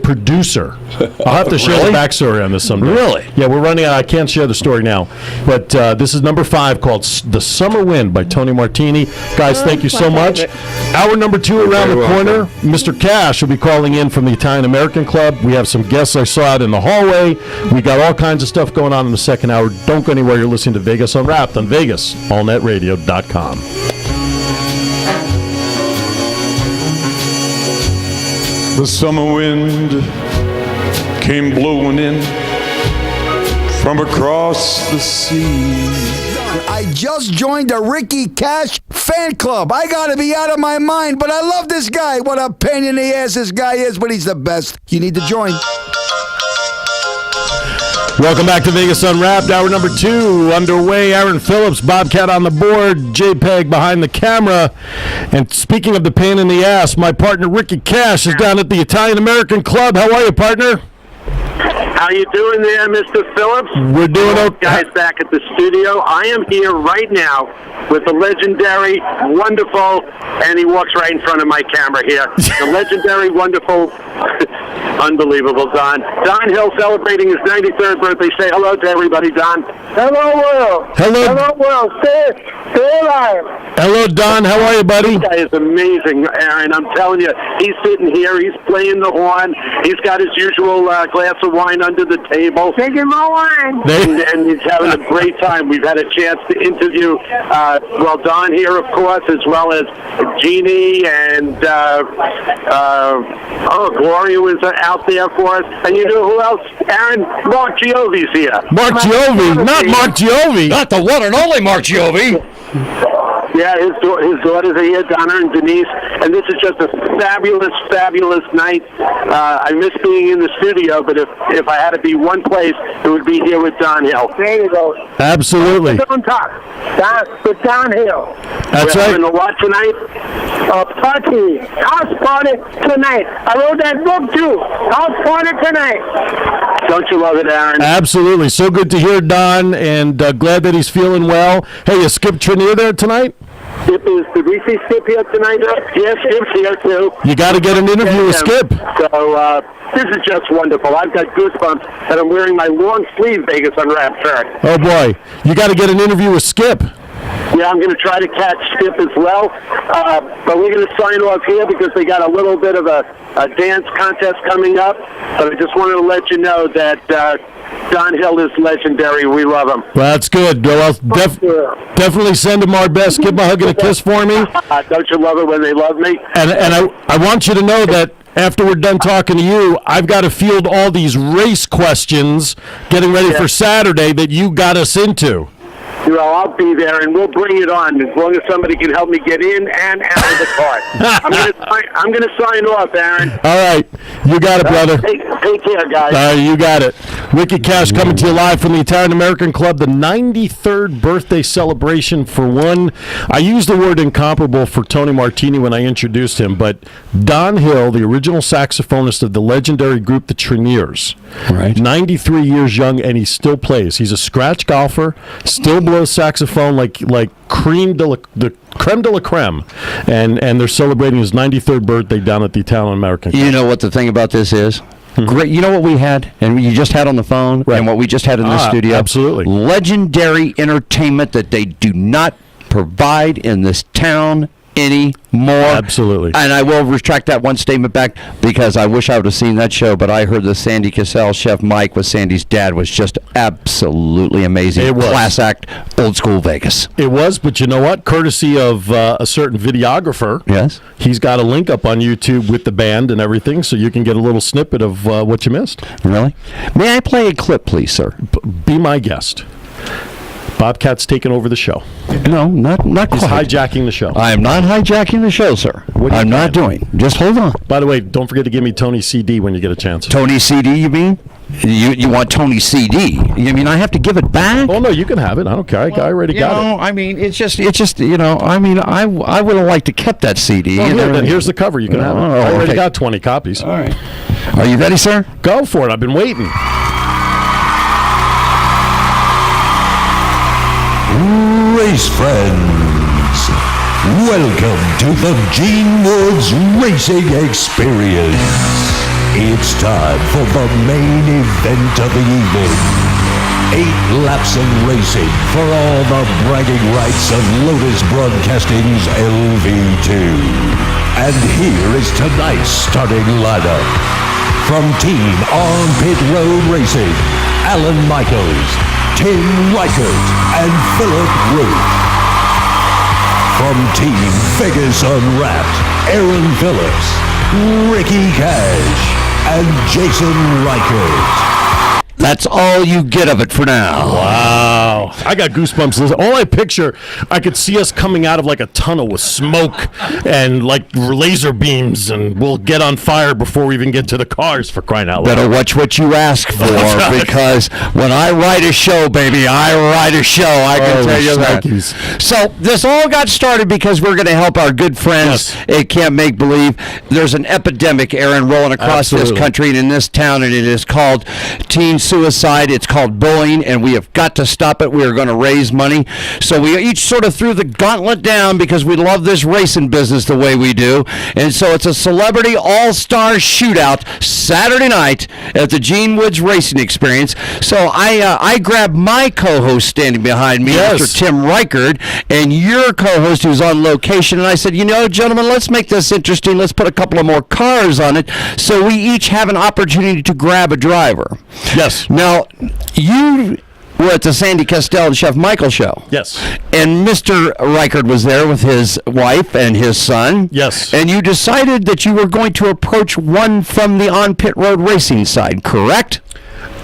producer. I'll have to share the backstory on this someday. Really? Yeah, we're running out. I can't share the story now. But this is number 5 called The Summer Wind by Tony Martini. Guys, thank you so much. Hour number 2 around the corner. Mr. Cash will be calling in from the Italian American Club. We have some guests I saw out in the hallway. We got all kinds of stuff going on in the second hour. Don't go anywhere. You're listening to Vegas Unwrapped on VegasAllNetRadio.com. The summer wind came blowing in from across the sea. I just joined the Ricky Cash fan club. I gotta be out of my mind, but I love this guy. What a pain in the ass this guy is, but he's the best. You need to join. Welcome back to Vegas Unwrapped. Hour number 2 underway. Aaron Phillips, Bobcat on the board, JPeg behind the camera. And speaking of the pain in the ass, my partner Ricky Cash is down at the Italian American Club. How are you, partner? How you doing there, Mr. Phillips? We're doing okay. Guys back at the studio. I am here right now with the legendary, wonderful, and he walks right in front of my camera here. The legendary, wonderful, unbelievable Don. Don Hill celebrating his 93rd birthday. Say hello to everybody, Don. Hello, world. Hello. Hello, world. Stay alive. Hello, Don. How are you, buddy? This guy is amazing, Aaron. I'm telling you, he's sitting here. He's playing the horn. He's got his usual glass of wine under the table. Drinking my wine. And he's having a great time. We've had a chance to interview, Don here, of course, as well as Jeannie and Gloria was out there for us. And you know who else? Aaron, Mark Giovi's here. Mark Giovi. Not Mark Giovi. Not the one and only Mark Giovi. Yeah, his daughters are here, Donna and Denise, and this is just a fabulous, fabulous night. I miss being in the studio, but if I had to be one place, it would be here with Don Hill. There you go. Absolutely. Don't talk. With Don Hill. That's We're right. having a what tonight? A party. House party tonight. I wrote that book, too. House party tonight. Don't you love it, Aaron? Absolutely. So good to hear Don, and glad that he's feeling well. Hey, you Skip Trenier there tonight? Skip is, did we see Skip here tonight? Yes, Skip's here, too. You got to get an interview with Skip. So, this is just wonderful. I've got goosebumps, and I'm wearing my long sleeve Vegas Unwrapped shirt. Oh, boy. You got to get an interview with Skip. Yeah, I'm going to try to catch Skip as well. But we're going to sign off here because they got a little bit of a dance contest coming up. But I just wanted to let you know that Don Hill is legendary. We love him. Well, that's good. Well, definitely send him our best. Give him a hug and a kiss for me. Don't you love it when they love me? And I want you to know that after we're done talking to you, I've got to field all these race questions getting ready for Saturday that you got us into. Well, I'll be there, and we'll bring it on as long as somebody can help me get in and out of the car. I'm going to sign off, Aaron. All right. You got it, brother. Take care, guys. You got it. Ricky Cash coming to you live from the Italian American Club, the 93rd birthday celebration for one. I used the word incomparable for Tony Martini when I introduced him, but Don Hill, the original saxophonist of the legendary group, the Treniers, right? 93 years young, and he still plays. He's a scratch golfer, still blows saxophone like creme de la creme, and they're celebrating his 93rd birthday down at the Italian American Club. You know what the thing about this is? Great. You know what we had, and you just had on the phone, and what we just had in the studio? Absolutely. Legendary entertainment that they do not provide in this town anymore. Absolutely. And I will retract that one statement back because I wish I would have seen that show, but I heard the Sandy Cassell, Chef Mike with Sandy's dad, was just absolutely amazing. It was. Class act, old school Vegas. It was, but you know what? Courtesy of a certain videographer. Yes. He's got a link up on YouTube with the band and everything, so you can get a little snippet of what you missed. Really? May I play a clip, please, sir? Be my guest. Bobcat's taking over the show. No, not He's quite. hijacking the show. I am not hijacking the show, sir. I'm not doing. Just hold on. By the way, don't forget to give me Tony CD when you get a chance. Tony CD, you mean? You want Tony CD? You mean I have to give it back? Oh no, you can have it. I don't care. I already got it. I mean, it's just I mean, I would have liked to kept that CD. Well, then here's the cover. You can have it. I already got 20 copies. All right. Are you ready, sir? Go for it. I've been waiting. Race friends, welcome to the Gene Woods Racing Experience. It's time for the main event of the evening. 8 laps of racing for all the bragging rights of Lotus Broadcasting's LV2. And here is tonight's starting lineup. From Team Armpit Road Racing, Alan Michaels, Tim Reichert, and Philip Root. From Team Vegas Unwrapped, Aaron Phillips, Ricky Cash, and Jason Reichert. That's all you get of it for now. Wow. I got goosebumps. All I picture, I could see us coming out of like a tunnel with smoke and like laser beams, and we'll get on fire before we even get to the cars, for crying out loud. Better watch what you ask for, because when I write a show, baby, I write a show. I can tell you that. So this all got started because we're going to help our good friends at Can't Make Believe. There's an epidemic, Aaron, rolling across this country and in this town, and it is called teen suicide. It's called bullying, and we have got to stop it. We are going to raise money. So we each sort of threw the gauntlet down because we love this racing business the way we do. And so it's a celebrity all-star shootout Saturday night at the Gene Woods Racing Experience. So I grabbed my co-host standing behind me, Mr. Tim Reichert, and your co-host who's on location, and I said, you know, gentlemen, let's make this interesting. Let's put a couple of more cars on it so we each have an opportunity to grab a driver. Yes. Now, you were at the Sandy Castell and Chef Michael show. Yes. And Mr. Reichert was there with his wife and his son. Yes. And you decided that you were going to approach one from the on-pit road racing side, correct?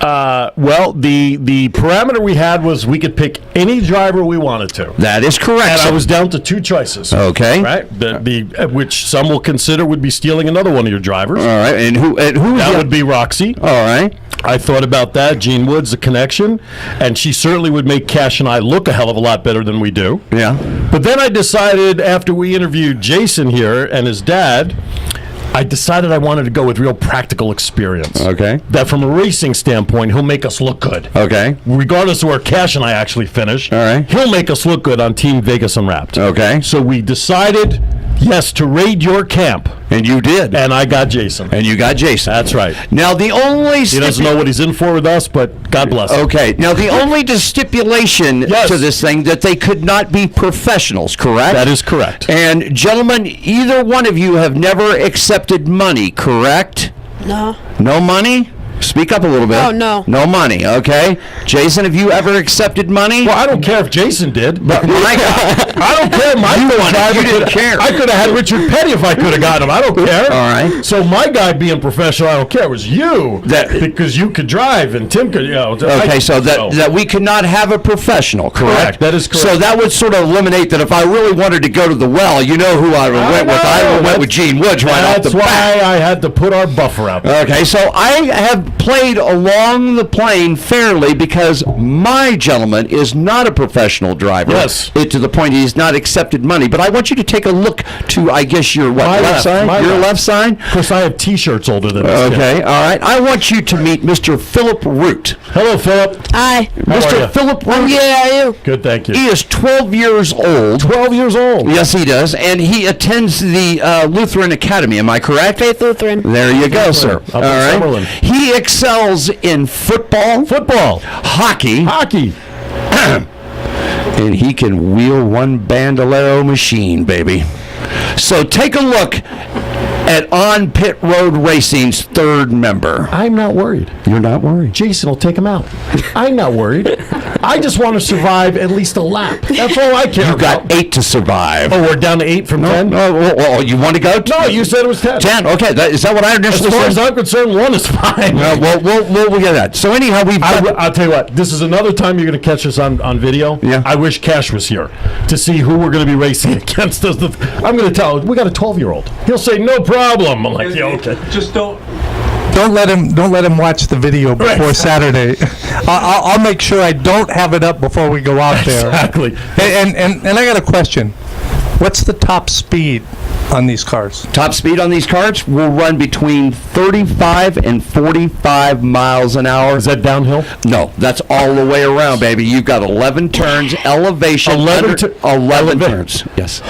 Well, the parameter we had was we could pick any driver we wanted to. That is correct. And I was down to 2 choices. Okay. Right? Which some will consider would be stealing another one of your drivers. All right. And who that would be Roxy. All right. I thought about that. Gene Woods, the connection. And she certainly would make Cash and I look a hell of a lot better than we do. Yeah. But then I decided, after we interviewed Jason here and his dad, I decided I wanted to go with real practical experience. Okay. That from a racing standpoint, he'll make us look good. Okay. Regardless of where Cash and I actually finish. All right. He'll make us look good on Team Vegas Unwrapped. Okay. So we decided Yes, to raid your camp. And you did. And I got Jason. And you got Jason. That's right. Now, the only... He doesn't know what he's in for with us, but God bless him. Okay. Now, the only stipulation to this thing, that they could not be professionals, correct? That is correct. And, gentlemen, either one of you have never accepted money, correct? No. No money? Speak up a little bit. Oh, no. No money, okay? Jason, have you ever accepted money? Well, I don't care if Jason did. But my God. I don't care. You didn't care. I could have had Richard Petty if I could have gotten him. I don't care. All right. So my guy being professional, I don't care. It was you. Because you could drive and Tim could, Okay, so that we could not have a professional, correct? That is correct. So that would sort of eliminate that if I really wanted to go to the well, you know who I went with. I went with Gene Woods right off the bat. That's why I had to put our buffer out there. Okay, so I have played along the plane fairly because my gentleman is not a professional driver. Yes. To the point he's not accepted money. But I want you to take a look to, I guess, your left side? Your left side? Of course, I have T-shirts older than this. Okay, all right. I want you to meet Mr. Philip Root. Hello, Philip. Hi. Mr. Philip Root. Yeah, are you? Good, thank you. He is 12 years old. 12 years old? Yes, he does. And he attends the Lutheran Academy. Am I correct? Faith Lutheran. There you go, sir. Up All in right. Summerlin. He excels in football, hockey, and he can wheel one bandolero machine, baby. So take a look at On Pit Road Racing's third member. I'm not worried. You're not worried? Jason will take him out. I'm not worried. I just want to survive at least a lap. That's all I care about. You've got 8 to survive. Oh, we're down to 8 from 10? No, well, you want to go? No, you said it was 10. 10, okay. Is that what I initially said? said? As far as I'm concerned, 1 is fine. We'll get that. So anyhow, I'll tell you what. This is another time you're going to catch us on video. Yeah. I wish Cash was here to see who we're going to be racing against us. I'm going to tell him, we got a 12-year-old. He'll say, no problem. I'm like, yeah, okay. Just don't let him watch the video before Saturday. I'll make sure I don't have it up before we go out there. Exactly. And I got a question. What's the top speed on these cars? Top speed on these cars will run between 35 and 45 miles an hour. Is that downhill? No, that's all the way around, baby. You've got 11 turns, elevation. 11 turns. Yes.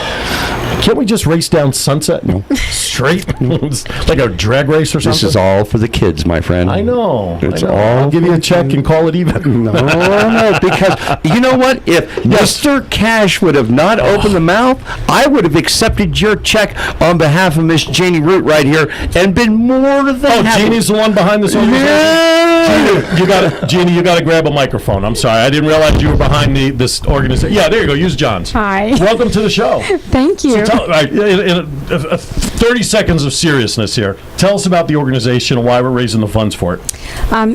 Can't we just race down Sunset? No. Straight? Like a drag race or something? This is all for the kids, my friend. I know. It's all. I'll give you a check and call it even. No, because you know what? If Mr. Cash would have not opened the mouth, I would have accepted your check on behalf of Miss Janie Root right here and been more than happy. Jeannie's the one behind this organization? Yeah. Jeannie, you got to grab a microphone. I'm sorry. I didn't realize you were behind this organization. Yeah, there you go. Use John's. Hi. Welcome to the show. Thank you. So in 30 seconds of seriousness here, tell us about the organization and why we're raising the funds for it.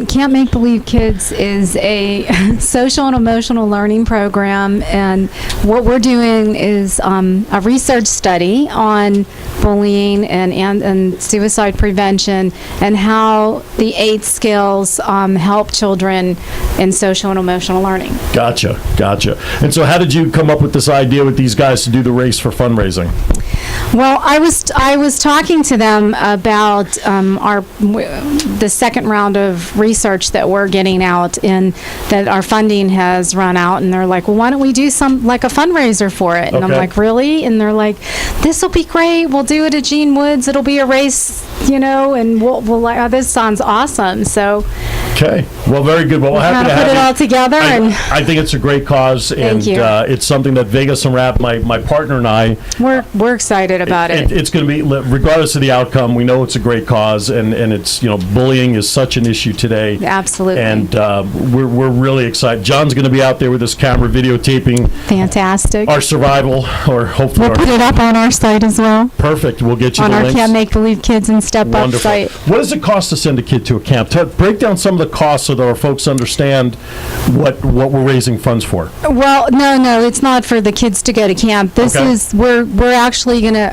Can't Make Believe Kids is a social and emotional learning program, and what we're doing is a research study on bullying and suicide prevention and how the 8 skills help children in social and emotional learning. Gotcha. And so how did you come up with this idea with these guys to do the race for fundraising? Well, I was talking to them about the second round of research that we're getting out, and that our funding has run out, and they're like, well, why don't we do like a fundraiser for it? And I'm like, really? And they're like, this will be great. We'll do it at Gene Woods. It'll be a race, and we'll like, oh, this sounds awesome. So. Okay. Well, very good. Well, we're happy to have put it you. all together. I think it's a great cause, and Thank you. It's something that Vegas Unwrapped, my partner and I, we're excited about it. It's going to be, regardless of the outcome, we know it's a great cause, and it's, bullying is such an issue today. Absolutely. And we're really excited. John's going to be out there with his camera videotaping. Fantastic. Our survival, or hopefully we'll put it up on our site as well. Perfect. We'll get you on the our links. Can't Make Believe Kids and Step Up site. What does it cost to send a kid to a camp? Break down some of the costs so that our folks understand what we're raising funds for. Well, no, it's not for the kids to go to camp. This is we're actually gonna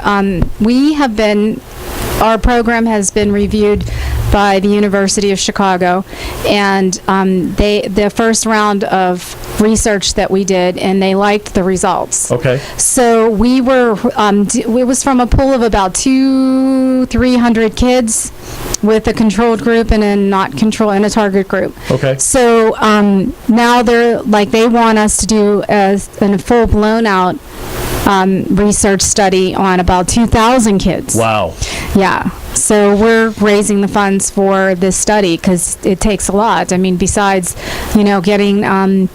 our program has been reviewed by the University of Chicago, and the first round of research that we did, and they liked the results. Okay. So we were it was from a pool of about 300 kids with a controlled group and a target group. Okay. So now they want us to do a full blown out research study on about 2,000 kids. Wow. Yeah. So we're raising the funds for this study because it takes a lot. I mean, besides, getting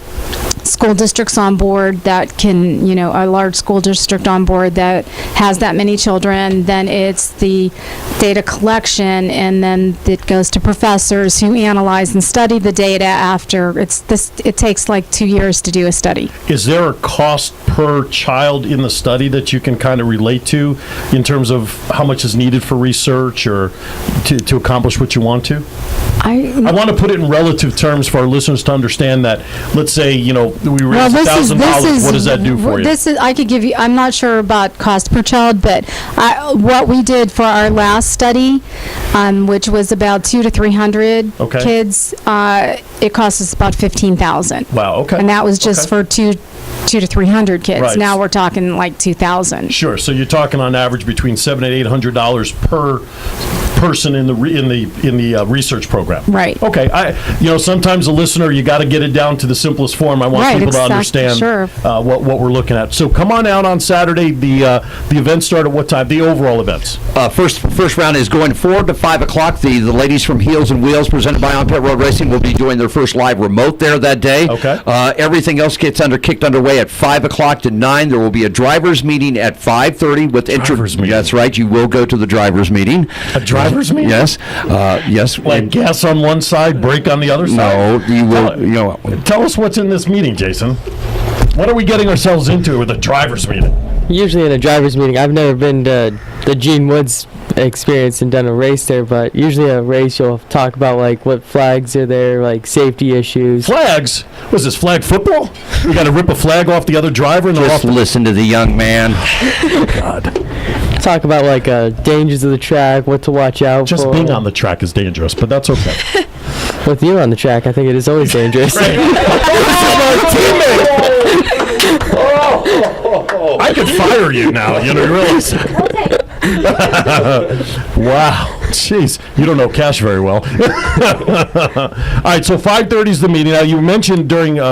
school districts on board that can, a large school district on board that has that many children, then it's the data collection, and then it goes to professors who analyze and study the data after. It takes like 2 years to do a study. Is there a cost per child in the study that you can kind of relate to in terms of how much is needed for research or to accomplish what you want to? I want to put it in relative terms for our listeners to understand that, let's say, we raise $1,000. What does that do for you? I could give you, I'm not sure about cost per child, but what we did for our last study, which was about 200 to 300 kids, it cost us about $15,000. Wow, okay. And that was just for 200 to 300 kids. Right. Now we're talking like 2,000. Sure. So you're talking on average between $700 and $800 per person in the research program. Right. Okay. Sometimes a listener, you got to get it down to the simplest form. I want people to understand what we're looking at. So come on out on Saturday. The events start at what time? The overall events. First round is going forward to 5 o'clock. The ladies from Heels and Wheels, presented by On Pit Road Racing, will be doing their first live remote there that day. Okay. Everything else gets kicked underway at 5 o'clock to 9. There will be a drivers meeting at 5:30 with drivers meeting. That's right. You will go to the drivers meeting. A drivers meeting? Yes. Yes. Like gas on one side, brake on the other side? No, you will. Tell us what's in this meeting, Jason. What are we getting ourselves into with a drivers meeting? Usually in a drivers meeting, I've never been to the Gene Woods experience and done a race there, but usually a race you'll talk about like what flags are there, like safety issues. Flags? Was this flag football? You got to rip a flag off the other driver and just listen to the young man. Oh, God. Talk about like dangers of the track, what to watch out for. Just being on the track is dangerous, but that's okay. With you on the track, I think it is always dangerous. I could fire you now, you realize. Wow. Jeez, you don't know Cash very well. All right, so 5:30 is the meeting. Now, you mentioned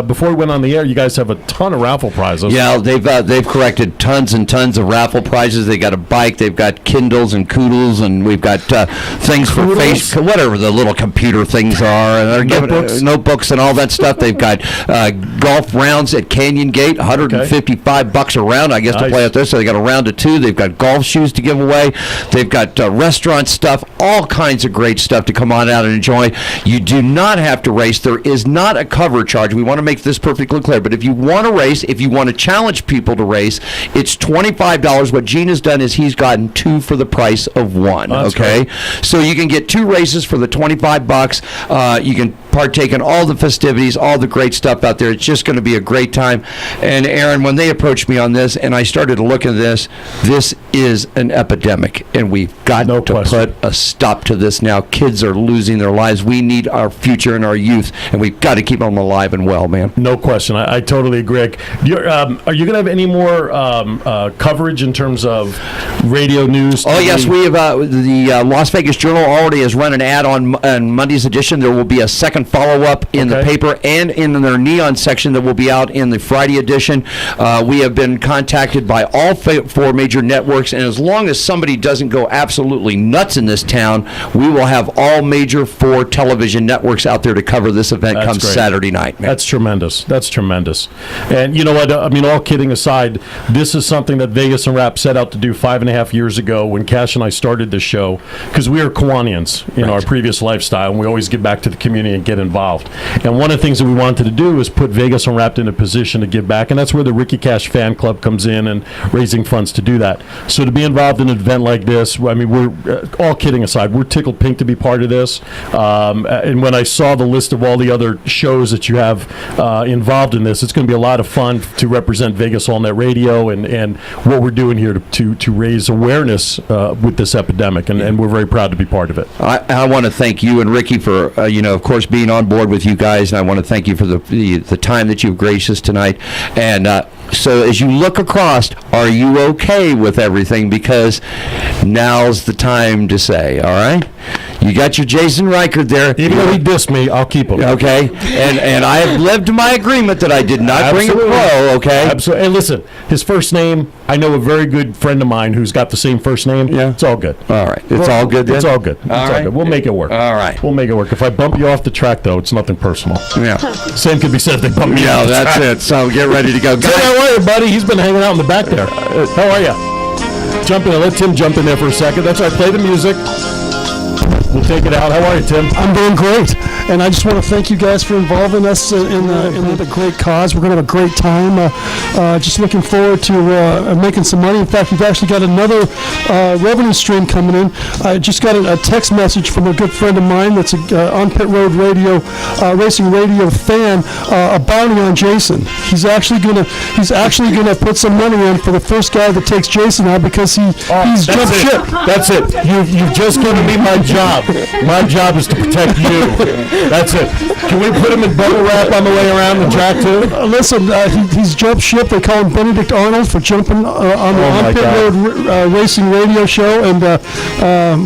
before we went on the air, you guys have a ton of raffle prizes. Yeah, they've corrected tons and tons of raffle prizes. They got a bike, they've got Kindles and Koodles, and we've got things for whatever the little computer things are. And they're giving notebooks and all that stuff. They've got golf rounds at Canyon Gate, $155 a round, I guess, to play out there. So they got a round of 2. They've got golf shoes to give away. They've got restaurant stuff, all kinds of great stuff to come on out and enjoy. You do not have to race. There is not a cover charge. We want to make this perfectly clear. But if you want to race, if you want to challenge people to race, it's $25. What Gene has done is he's gotten 2 for the price of 1. Okay? So you can get 2 races for the $25. You can partake in all the festivities, all the great stuff out there. It's just going to be a great time. And Aaron, when they approached me on this and I started to look at this is an epidemic, and we've got to put a stop to this now. Kids are losing their lives. We need our future and our youth, and we've got to keep them alive and well, man. No question. I totally agree. Are you going to have any more coverage in terms of radio news? Oh, yes. We have the Las Vegas Journal already has run an ad on Monday's edition. There will be a second follow-up in the paper and in their Neon section that will be out in the Friday edition. We have been contacted by all 4 major networks, and as long as somebody doesn't go absolutely nuts in this town, we will have all major 4 television networks out there to cover this event come Saturday night, man. That's tremendous. That's tremendous. And you know what? I mean, all kidding aside, this is something that Vegas Unwrapped set out to do 5.5 years ago when Cash and I started this show, because we are Kiwanians in our previous lifestyle, and we always give back to the community and get involved. And one of the things that we wanted to do is put Vegas Unwrapped in a position to give back, and that's where the Ricky Cash fan club comes in and raising funds to do that. So to be involved in an event like this, I mean, we're all kidding aside, we're tickled pink to be part of this. And when I saw the list of all the other shows that you have involved in this, it's going to be a lot of fun to represent Vegas All Net Radio and what we're doing here to raise awareness with this epidemic, and we're very proud to be part of it. I want to thank you and Ricky for, of course, being on board with you guys, and I want to thank you for the time that you've graced us tonight. And So as you look across, are you okay with everything? Because now's the time to say, all right? You got your Jason Reichert there. Even though he dissed me, I'll keep him. Okay? And I have lived to my agreement that I did not bring a pro, okay? Absolutely. Hey, listen, his first name, I know a very good friend of mine who's got the same first name. Yeah. It's all good. All right. It's all good then? It's all good. It's all right. good. We'll make it work. All right. We'll make it work. If I bump you off the track, though, it's nothing personal. Yeah. Same could be said if they bump me Yeah, off the that's track. it. So get ready to go. Hey, how are you, buddy? He's been hanging out in the back there. How are you? Jump in. Let Tim jump in there for a second. That's right. Play the music. We'll take it out. How are you, Tim? I'm doing great, and I just want to thank you guys for involving us in the great cause. We're going to have a great time. Just looking forward to making some money. In fact, we've actually got another revenue stream coming in. I just got a text message from a good friend of mine that's a on pit road radio racing radio fan. A bounty on Jason. He's actually gonna put some money in for the first guy that takes Jason out because he's jumped ship. That's it. You've just given me my job. My job is to protect you. That's it. Can we put him in bubble wrap on the way around the track too? Listen, he's jumped ship. They call him Benedict Arnold for jumping on the On Pit Road Racing Radio Show. And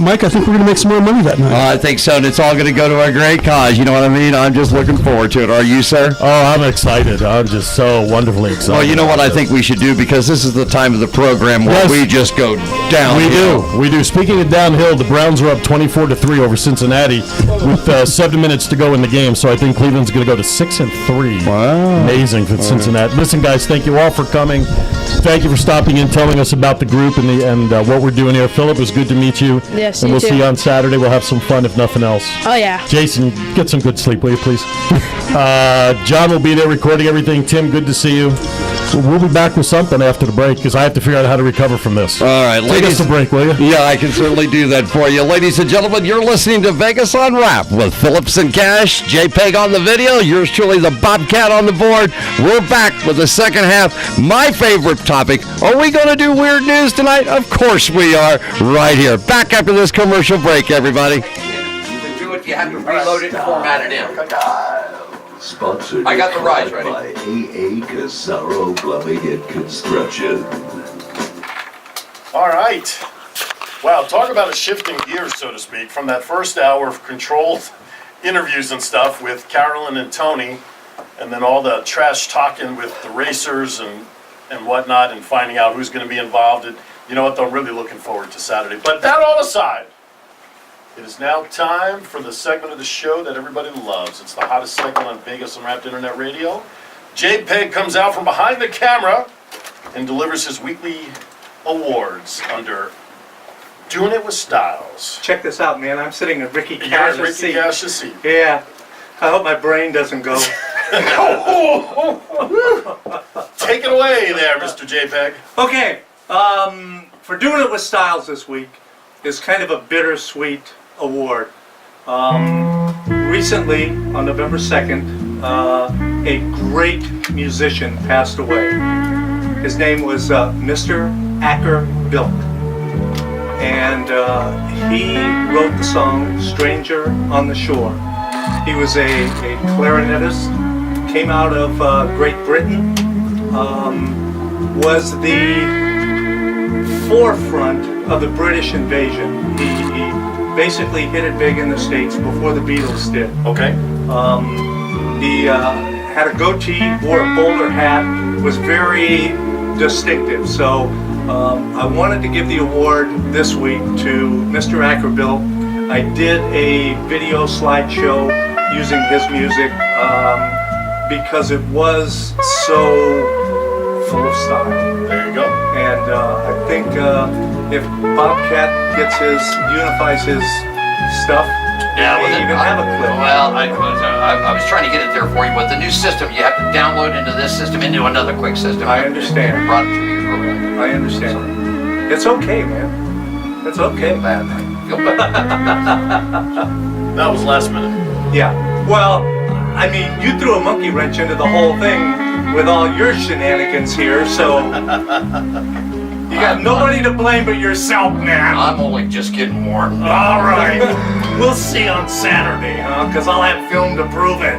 Mike, I think we're going to make some more money that night. I think so, and it's all going to go to a great cause. You know what I mean? I'm just looking forward to it. Are you, sir? Oh, I'm excited. I'm just so wonderfully excited. Well, you know what I think we should do, because this is the time of the program where we just go downhill. We do. Speaking of downhill, the Browns are up 24-3 over Cincinnati with 7 minutes to go in the game. So I think Cleveland's going to go to 6-3. Wow. Amazing for Cincinnati. Listen, guys, thank you all for coming. Thank you for stopping in, telling us about the group and what we're doing here. Philip, it was good to meet you. Yes, and you we'll too. see you on Saturday. We'll have some fun, if nothing else. Oh, yeah. Jason, get some good sleep, will you, please? John will be there recording everything. Tim, good to see you. We'll be back with something after the break because I have to figure out how to recover from this. All right, Take us to break, will you? Yeah, I can certainly do that for you. Ladies and gentlemen, you're listening to Vegas Unwrapped with Phillips and Cash, JPeg on the video, yours truly, the Bobcat on the board. We're back with the second half. My favorite topic. Are we going to do weird news tonight? Of course we are, right here. Back after this commercial break, everybody. To do it, you have to reload it and format it in. Sponsored I got the rides ready. by A.A. Casaro Plumbing and Construction. All right. Wow, talk about a shifting gears, so to speak, from that first hour of controlled interviews and stuff with Carolynn and Tony, and then all the trash talking with the racers and whatnot, and finding out who's going to be involved. And you know what? I'm really looking forward to Saturday. But that all aside, it is now time for the segment of the show that everybody loves. It's the hottest segment on Vegas Unwrapped Internet Radio. JPeg comes out from behind the camera and delivers his weekly awards under Doing It with Styles. Check this out, man. I'm sitting in Ricky You're in Cash's Ricky seat. Cash's seat. Yeah. I hope my brain doesn't go. Take it away there, Mr. JPeg. Okay. For Doing It with Styles this week is kind of a bittersweet award. Recently, on November 2nd, a great musician passed away. His name was Mr. Acker Bilk. And he wrote the song Stranger on the Shore. He was a clarinetist, came out of Great Britain, was the forefront of the British invasion. He basically hit it big in the States before the Beatles did. Okay. He had a goatee, wore a bowler hat, was very distinctive. So I wanted to give the award this week to Mr. Ackerbill. I did a video slideshow using his music because it was so full of style. There you go. And I think if Bobcat unifies his stuff, Yeah, we may even have a clip. Well, I was trying to get it there for you, but the new system, you have to download into this system, into another quick system. I understand. Brought it to you earlier. I understand. It's okay, man. It's okay. Feel bad, man. Feel bad. That was last minute. Yeah. Well, I mean, you threw a monkey wrench into the whole thing with all your shenanigans here, so you got nobody to blame but yourself, man. I'm only just getting warmed. All right. We'll see on Saturday, huh? Because I'll have film to prove it.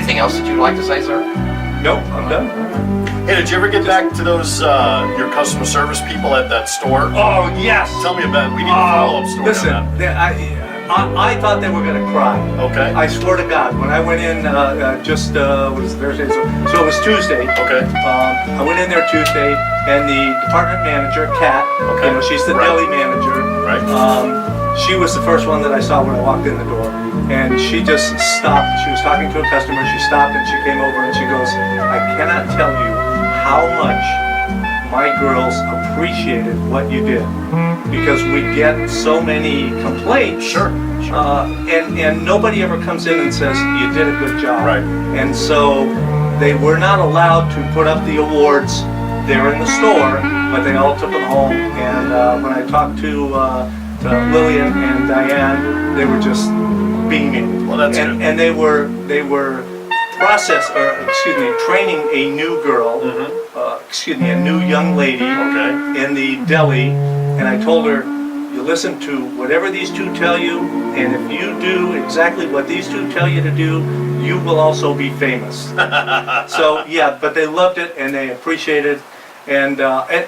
Anything else that you'd like to say, sir? Nope, I'm done. Hey, did you ever get back to those your customer service people at that store? Oh, yes. Tell me about it. We need a follow-up story Listen, on that. I thought they were going to cry. Okay. I swear to God, when I went in what is it, Thursday? So it was Tuesday. Okay. I went in there Tuesday, and the department manager, Kat, Okay. she's the Right. deli manager. Right. She was the first one that I saw when I walked in the door, and she just stopped. She was talking to a customer. She stopped and she came over and she goes, "I cannot tell you how much my girls appreciated what you did, because we get so many complaints. Sure. And nobody ever comes in and says you did a good job. Right. And so they were not allowed to put up the awards there in the store, but they all took them home. And when I talked to Lillian and Diane, they were just beaming. Well, that's good. And they were training a new girl, a new young lady in the deli. And I told her, you listen to whatever these two tell you, and if you do exactly what these two tell you to do, you will also be famous. So yeah, but they loved it and they appreciated it. And I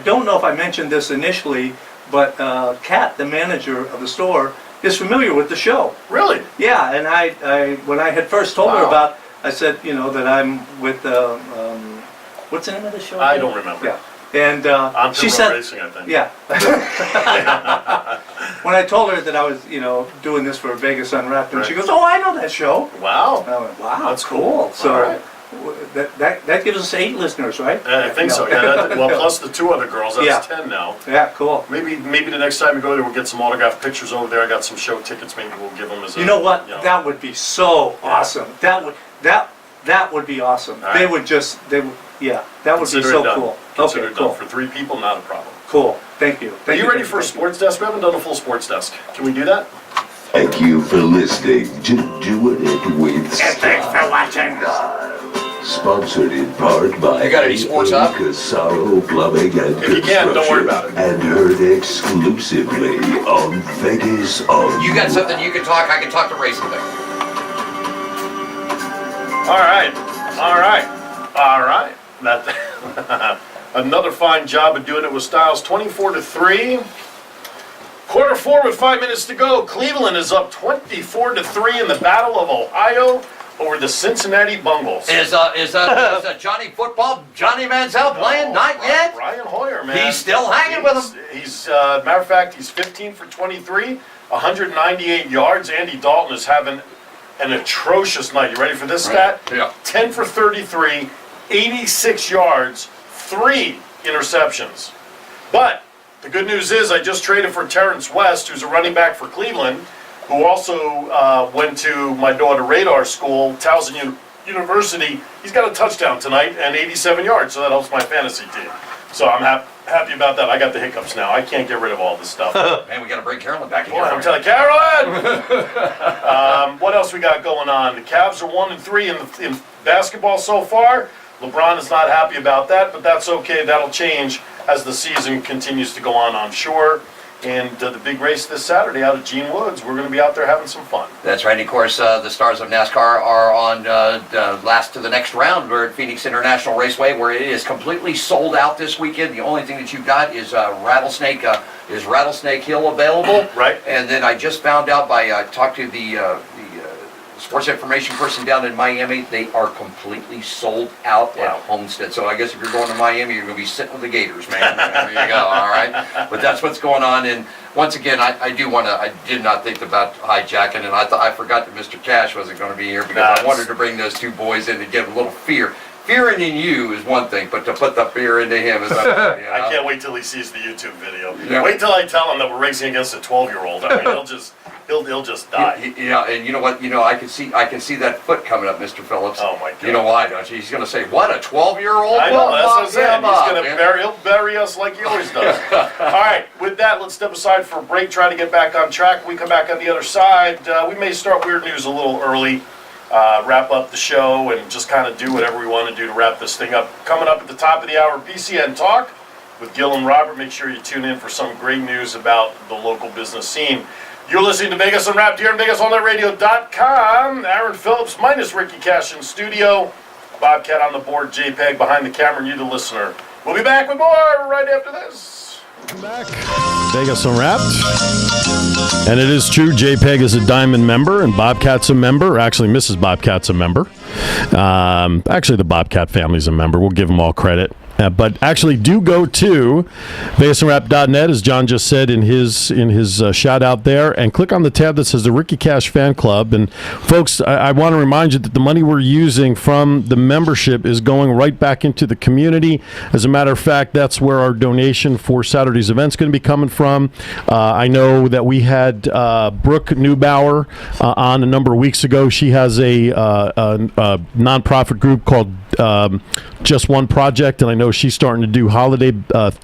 don't know if I mentioned this initially, but Kat, the manager of the store, is familiar with the show. Really? Yeah, and I when I had first told her about, I said, that I'm with, what's the name of the show? I don't remember. Yeah. And she said, Racing, I think. yeah. When I told her that I was, doing this for Vegas Unwrapped, and she goes, "Oh, I know that show." Wow. And I went, "Wow, That's cool. So All right. that gives us 8 listeners, right? I think so. Yeah. Well, plus the 2 other girls, that's 10 now. Yeah, cool. Maybe the next time we go there, we'll get some autographed pictures over there. I got some show tickets. Maybe we'll give them as a. You know what? That would be so awesome. That would be awesome. All They right. would that would be Consider so it done. cool. Consider Okay, it done. cool. For 3 people, not a problem. Cool. Thank you. Are you ready for a sports desk? We haven't done a full sports desk. Can we do that? Thank you for listening to Doing It With Style. Thanks for watching. Sponsored in part by You got any sports up? Casaro Plumbing and If you can, don't worry about it. And heard exclusively on Vegas on. You got something you can talk, I can talk to racing thing. All right. That another fine job of doing it with Styles. 24-3. Quarter 4 with 5 minutes to go. Cleveland is up 24-3 in the Battle of Ohio over the Cincinnati Bungles. Is Johnny Football, Johnny Manziel playing? Not yet? Brian Hoyer, man. He's still hanging with him. He's matter of fact, he's 15 for 23, 198 yards. Andy Dalton is having an atrocious night. You ready for this stat? Yeah. 10 for 33, 86 yards, 3 interceptions. But the good news is I just traded for Terrence West, who's a running back for Cleveland, who also went to my daughter Radar School, Towson University. He's got a touchdown tonight and 87 yards, so that helps my fantasy team. So I'm happy about that. I got the hiccups now. I can't get rid of all this stuff. Man, we got to bring Carolyn back in Boy, here. I'm telling Carolyn! What else we got going on? The Cavs are 1-3 in basketball so far. LeBron is not happy about that, but that's okay. That'll change as the season continues to go on, I'm sure. And the big race this Saturday out at Gene Woods, we're going to be out there having some fun. That's right. And of course, the stars of NASCAR are on last to the next round. We're at Phoenix International Raceway, where it is completely sold out this weekend. The only thing that you've got is Rattlesnake Hill available. Right. And then I just found out by talked to the sports information person down in Miami, they are completely sold out at Homestead. So I guess if you're going to Miami, you're going to be sitting with the Gators, man. There you go, all right? But that's what's going on. And once again, I did not think about hijacking, and I forgot that Mr. Cash wasn't going to be here because I wanted to bring those 2 boys in to give a little fear. Fearing in you is one thing, but to put the fear into him is another. You know? I can't wait till he sees the YouTube video. Yeah. Wait till I tell him that we're racing against a 12-year-old. I mean, he'll just die. Yeah, and you know what? I can see that foot coming up, Mr. Phillips. Oh my God! You know why, don't you? He's going to say, "What, a 12-year-old?" I know. That's what I'm saying. He'll bury us like he always does. All right. With that, let's step aside for a break. Try to get back on track. When we come back on the other side, we may start Weird News a little early. Wrap up the show and just kind of do whatever we want to do to wrap this thing up. Coming up at the top of the hour, PCN Talk with Gil and Robert. Make sure you tune in for some great news about the local business scene. You're listening to Vegas Unwrapped here on VegasAllNightRadio.com. Aaron Phillips minus Ricky Cash in studio. Bobcat on the board, JPeg behind the camera, and you the listener. We'll be back with more right after this. Welcome back. Vegas Unwrapped. And it is true, JPeg is a Diamond member, and Bobcat's a member. Actually, Mrs. Bobcat's a member. Actually, the Bobcat family's a member. We'll give them all credit. But actually, do go to VegasUnwrapped.net, as John just said in his shout out there, and click on the tab that says the Ricky Cash Fan Club. And folks, I want to remind you that the money we're using from the membership is going right back into the community. As a matter of fact, that's where our donation for Saturday's event's going to be coming from. I know that we had Brooke Neubauer on a number of weeks ago. She has a nonprofit group called Just One Project, and I know she's starting to do holiday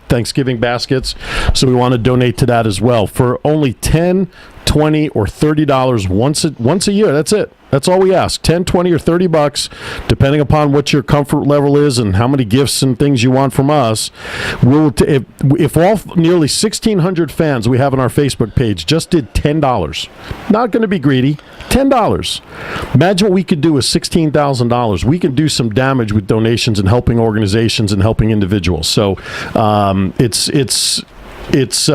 Thanksgiving baskets, so we want to donate to that as well for only $10, $20, or $30 once a year. That's it. That's all we ask. $10, $20, or $30, depending upon what your comfort level is and how many gifts and things you want from us. If all nearly 1,600 fans we have on our Facebook page just did $10, not going to be greedy, $10. Imagine what we could do with $16,000. We can do some damage with donations and helping organizations and helping individuals. So it's.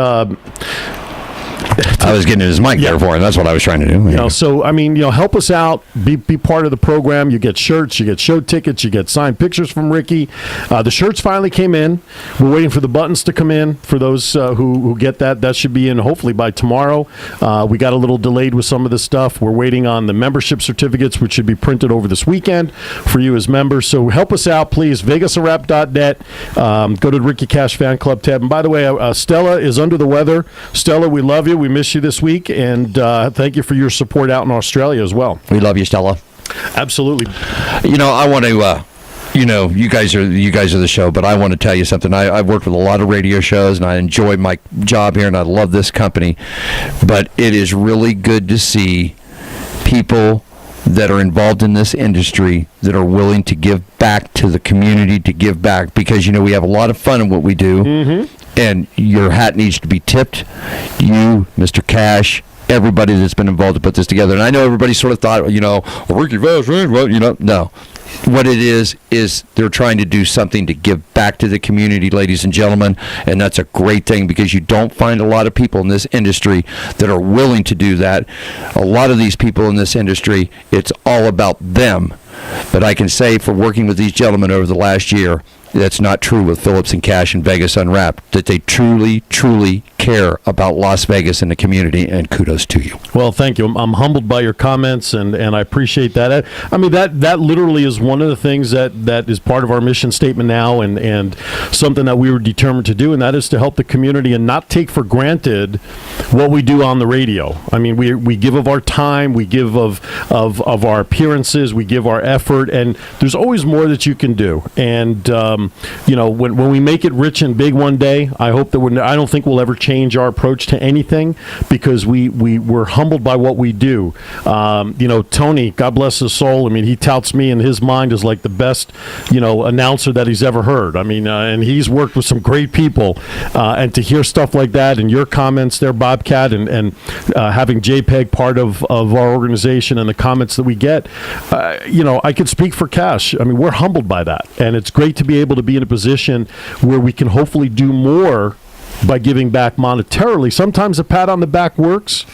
I was getting his mic there for him. That's what I was trying to do. So I mean, help us out. Be part of the program. You get shirts, you get show tickets, you get signed pictures from Ricky. The shirts finally came in. We're waiting for the buttons to come in for those who get that. That should be in hopefully by tomorrow. We got a little delayed with some of the stuff. We're waiting on the membership certificates, which should be printed over this weekend for you as members. So help us out, please. VegasUnwrapped.net. Go to the Ricky Cash Fan Club tab. And by the way, Stella is under the weather. Stella, we love you. We miss you this week, and thank you for your support out in Australia as well. We love you, Stella. Absolutely. I want to. You guys are the show, but I want to tell you something. I've worked with a lot of radio shows, and I enjoy my job here, and I love this company. But it is really good to see people that are involved in this industry that are willing to give back to the community, to give back, because we have a lot of fun in what we do. Mm-hmm. And your hat needs to be tipped. You, Mr. Cash, everybody that's been involved to put this together. And I know everybody sort of thought, Ricky Cash, no. What it is they're trying to do something to give back to the community, ladies and gentlemen, and that's a great thing because you don't find a lot of people in this industry that are willing to do that. A lot of these people in this industry, it's all about them. But I can say for working with these gentlemen over the last year, that's not true with Phillips and Cash and Vegas Unwrapped, that they truly, truly care about Las Vegas and the community, and kudos to you. Well, thank you. I'm humbled by your comments, and I appreciate that. I mean, that literally is one of the things that is part of our mission statement now, and something that we were determined to do, and that is to help the community and not take for granted what we do on the radio. I mean, we give of our time, we give of our appearances, we give our effort, and there's always more that you can do. And when we make it rich and big one day, I hope that I don't think we'll ever change our approach to anything because we're humbled by what we do. Tony, God bless his soul. I mean, he touts me in his mind as like the best, announcer that he's ever heard. I mean, and he's worked with some great people, and to hear stuff like that and your comments there, Bobcat, and having JPeg part of our organization and the comments that we get, I could speak for Cash. I mean, we're humbled by that, and it's great to be able to be in a position where we can hopefully do more by giving back monetarily. Sometimes a pat on the back works,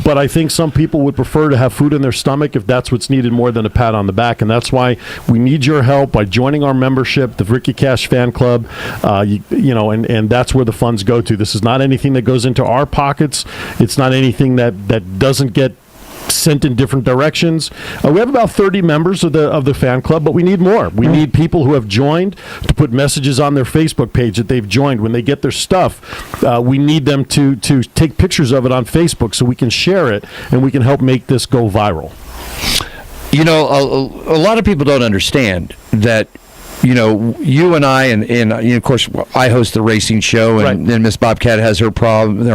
but I think some people would prefer to have food in their stomach if that's what's needed more than a pat on the back, and that's why we need your help by joining our membership, the Ricky Cash Fan Club, and that's where the funds go to. This is not anything that goes into our pockets. It's not anything that doesn't get sent in different directions. We have about 30 members of the fan club, but we need more. We need people who have joined to put messages on their Facebook page that they've joined. When they get their stuff, we need them to take pictures of it on Facebook so we can share it and we can help make this go viral. A lot of people don't understand that you and I, and of course, I host the racing show, and then Miss Bobcat has her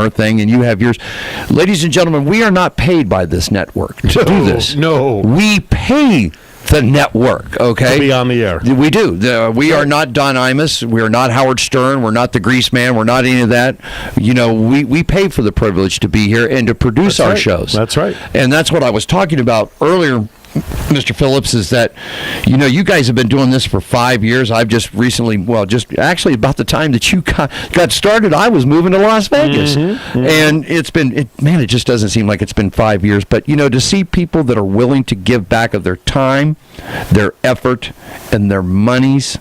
thing, and you have yours. Ladies and gentlemen, we are not paid by this network to do this. No. We pay the network, okay? To be on the air. We do. We are not Don Imus. We are not Howard Stern. We're not the Grease Man. We're not any of that. You know, we pay for the privilege to be here and to produce our shows. That's right. And that's what I was talking about earlier, Mr. Phillips, is that, you know, you guys have been doing this for 5 years. I've just recently, just actually about the time that you got started, I was moving to Las Vegas. And it just doesn't seem like it's been 5 years. But, you know, to see people that are willing to give back of their time, their effort, and their monies,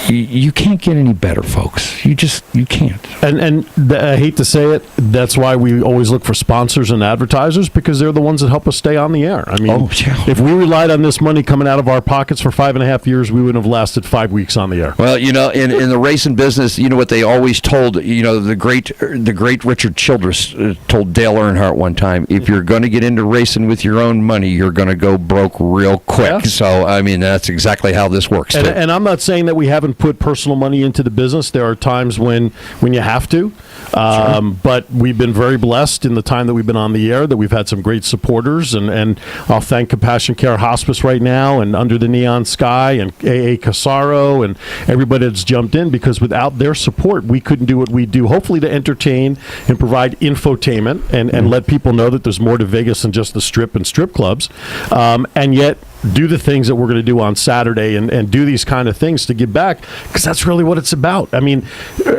you can't get any better, folks. You can't. And I hate to say it, that's why we always look for sponsors and advertisers, because they're the ones that help us stay on the air. I mean, if we relied on this money coming out of our pockets for 5.5 years, we wouldn't have lasted 5 weeks on the air. Well, you know, in the racing business, you know what they always told, you know, the great Richard Childress told Dale Earnhardt one time, if you're going to get into racing with your own money, you're going to go broke real quick. Yeah. So, I mean, that's exactly how this works. And I'm not saying that we haven't put personal money into the business. There are times when you have to. But we've been very blessed in the time that we've been on the air that we've had some great supporters. And I'll thank Compassion Care Hospice right now and Under the Neon Sky and AA Casaro and everybody that's jumped in, because without their support, we couldn't do what we do, hopefully to entertain and provide infotainment and let people know that there's more to Vegas than just the Strip and strip clubs. And yet, do the things that we're going to do on Saturday and do these kind of things to give back, because that's really what it's about. I mean,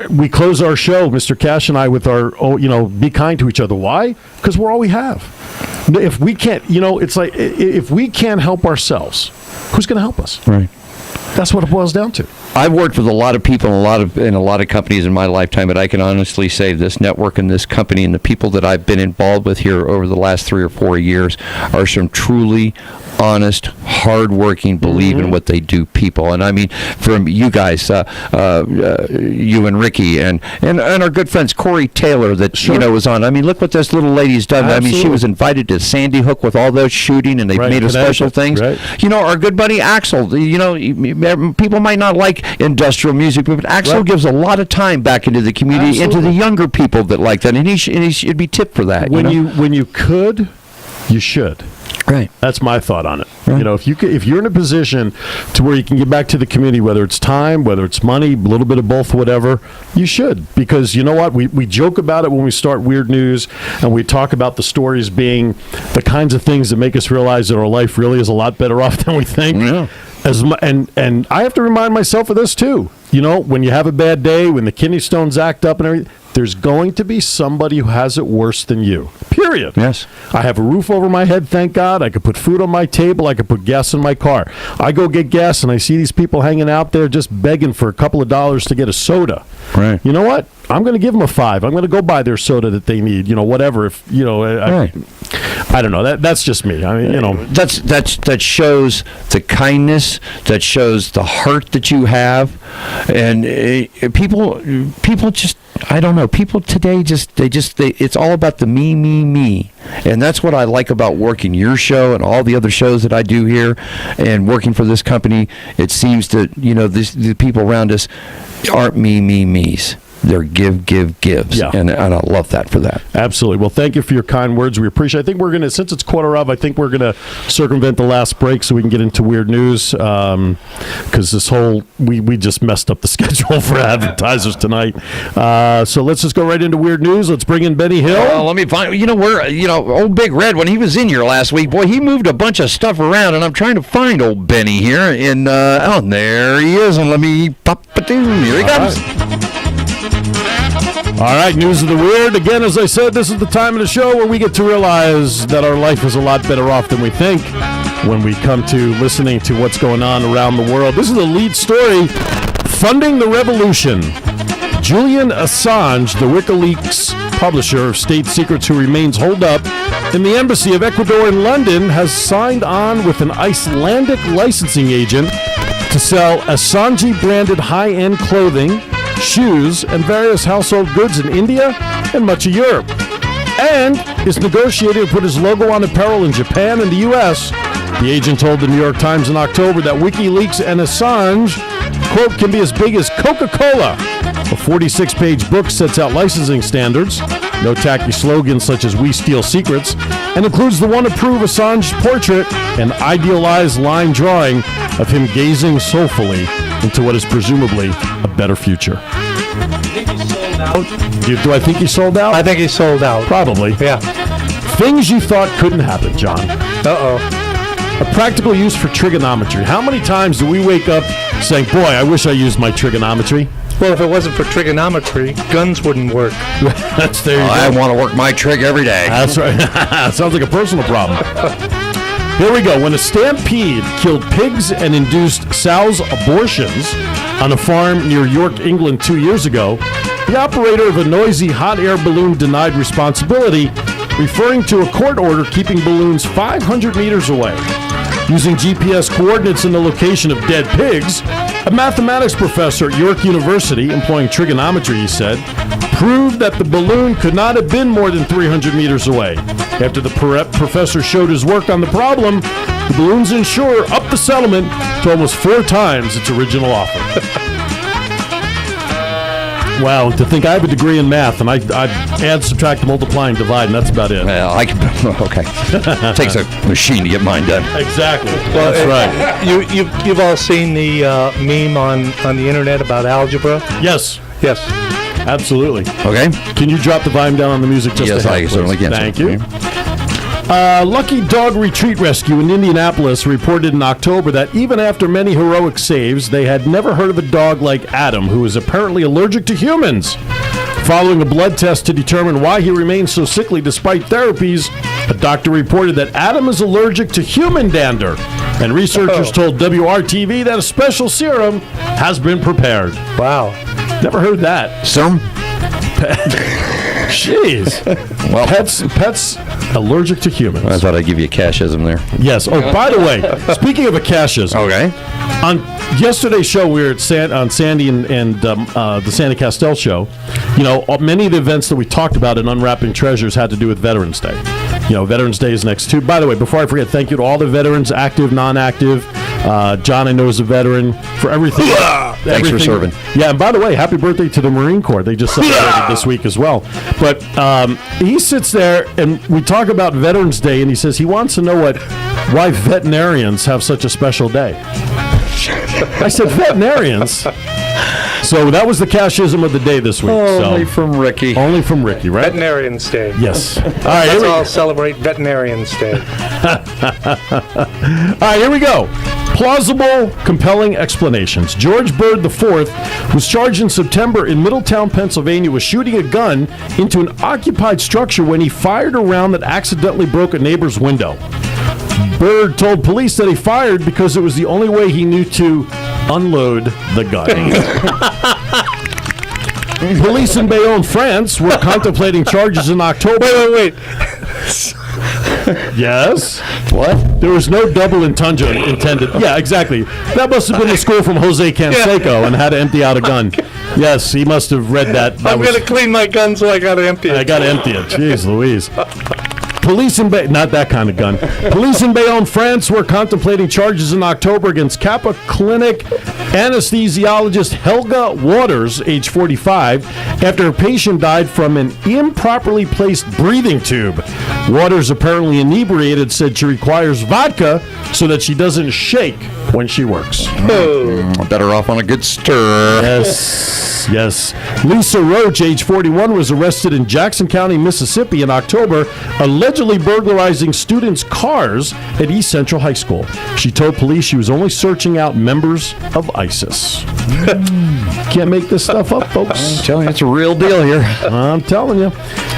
we close our show, Mr. Cash and I, with our, be kind to each other. Why? Because we're all we have. If we can't, it's like, if we can't help ourselves, who's going to help us? Right. That's what it boils down to. I've worked with a lot of people in a lot of companies in my lifetime, but I can honestly say this network and this company and the people that I've been involved with here over the last 3 or 4 years are some truly honest, hardworking, believe in what they do people. And I mean, from you guys, you and Ricky, and our good friends Corey Taylor that was on. I mean, look what this little lady's done. Absolutely. I mean, she was invited to Sandy Hook with all those shooting, and they made a special things. Right. You know, our good buddy Axel. You know, people might not like industrial music, but Axel gives a lot of time back into the community, into the younger people that like that, and he should be tipped for that. When you could, you should. Right. That's my thought on it. Right. You know, if you're in a position to where you can give back to the community, whether it's time, whether it's money, a little bit of both, whatever, you should. Because you know what? We joke about it when we start Wierd News, and we talk about the stories being the kinds of things that make us realize that our life really is a lot better off than we think. Yeah. And I have to remind myself of this too. You know, when you have a bad day, when the kidney stones act up and everything, there's going to be somebody who has it worse than you. Period. Yes. I have a roof over my head, thank God. I could put food on my table. I could put gas in my car. I go get gas, and I see these people hanging out there just begging for a couple of dollars to get a soda. Right. You know what? I'm going to give them a $5. I'm going to go buy their soda that they need. You know, whatever. If you know, I don't know. That's just me. I mean, you know, that shows the kindness. That shows the heart that you have, and people just. I don't know. People today it's all about the me. And that's what I like about working your show and all the other shows that I do here and working for this company. It seems that, you know, the people around us aren't me's. They're gives. Yeah. And I love that for that. Absolutely. Well, thank you for your kind words. We appreciate it. I think we're going to, since it's quarter of, I think we're going to circumvent the last break so we can get into Wierd News, because this whole, we just messed up the schedule for advertisers tonight. So let's just go right into Wierd News. Let's bring in Benny Hill. Let me find, old Big Red, when he was in here last week, boy, he moved a bunch of stuff around, and I'm trying to find old Benny here. And, there he is. And let me here he comes. All right, news of the Wierd. Again, as I said, this is the time of the show where we get to realize that our life is a lot better off than we think when we come to listening to what's going on around the world. This is the lead story, Funding the Revolution. Julian Assange, the WikiLeaks publisher of state secrets who remains holed up in the embassy of Ecuador in London, has signed on with an Icelandic licensing agent to sell Assange-branded high-end clothing, shoes, and various household goods in India and much of Europe, and is negotiating to put his logo on apparel in Japan and the U.S. The agent told the New York Times in October that WikiLeaks and Assange, quote, can be as big as Coca-Cola. A 46-page book sets out licensing standards. No tacky slogans such as "We Steal Secrets," and includes the one to prove Assange portrait and idealized line drawing of him gazing soulfully into what is presumably a better future. Do I think he sold out? I think he sold out. Probably. Yeah. Things you thought couldn't happen, John. Uh-oh. A practical use for trigonometry. How many times do we wake up saying, boy, I wish I used my trigonometry? Well, if it wasn't for trigonometry, guns wouldn't work. That's there you go. I want to work my trig every day. That's right. Sounds like a personal problem. Here we go. When a stampede killed pigs and induced sows' abortions on a farm near York, England 2 years ago, the operator of a noisy hot air balloon denied responsibility, referring to a court order keeping balloons 500 meters away. Using GPS coordinates in the location of dead pigs, a mathematics professor at York University, employing trigonometry, he said, proved that the balloon could not have been more than 300 meters away. After the professor showed his work on the problem, the balloon's insurer upped the settlement to almost 4 times its original offer. Wow, to think I have a degree in math, and I add, subtract, multiply, and divide, and that's about it. Well, okay. It takes a machine to get mine done. Exactly. Well, that's right. You've all seen the meme on the internet about algebra? Yes. Yes. Absolutely. Okay. Can you drop the volume down on the music just yes, a hair, I certainly can. Thank you. Lucky Dog Retreat Rescue in Indianapolis reported in October that even after many heroic saves, they had never heard of a dog like Adam, who is apparently allergic to humans. Following a blood test to determine why he remains so sickly despite therapies, a doctor reported that Adam is allergic to human dander, and researchers told WRTV that a special serum has been prepared. Wow. Never heard that. Serum? Jeez. Well, pets allergic to humans. I thought I'd give you a cashism there. Yes. Oh, by the way, speaking of a cashism. Okay. On yesterday's show, we were at on Sandy and the Sandy Castell show. You know, many of the events that we talked about in Unwrapping Treasures had to do with Veterans Day. You know, Veterans Day is next too. By the way, before I forget, thank you to all the veterans, active, non-active. John, I know, is a veteran for everything. Thanks for serving. Yeah, and by the way, happy birthday to the Marine Corps. They just celebrated this week as well. But he sits there, and we talk about Veterans Day, and he says he wants to know why veterinarians have such a special day. I said, veterinarians? So that was the cashism of the day this week. Only from Ricky. Only from Ricky, right? Veterinarians Day. Yes. All right, let's all celebrate Veterinarians Day. All right, here we go. Plausible, compelling explanations. George Byrd IV was charged in September in Middletown, Pennsylvania, with shooting a gun into an occupied structure when he fired a round that accidentally broke a neighbor's window. Byrd told police that he fired because it was the only way he knew to unload the gun. Police in Bayonne, France, were contemplating charges in October. Wait. Yes? What? There was no double entendre intended. Yeah, exactly. That must have been the school from Jose Canseco and how to empty out a gun. Yes, he must have read that. I'm going to clean my gun so I got to empty it. I got to empty it. Jeez Louise. Police in not that kind of gun. Police in Bayonne, France, were contemplating charges in October against Kappa Clinic anesthesiologist Helga Waters, age 45, after a patient died from an improperly placed breathing tube. Waters, apparently inebriated, said she requires vodka so that she doesn't shake when she works. Better off on a good stir. Yes. Lisa Roach, age 41, was arrested in Jackson County, Mississippi in October, allegedly burglarizing students' cars at East Central High School. She told police she was only searching out members of ISIS. Can't make this stuff up, folks. I'm telling you, it's a real deal here. I'm telling you.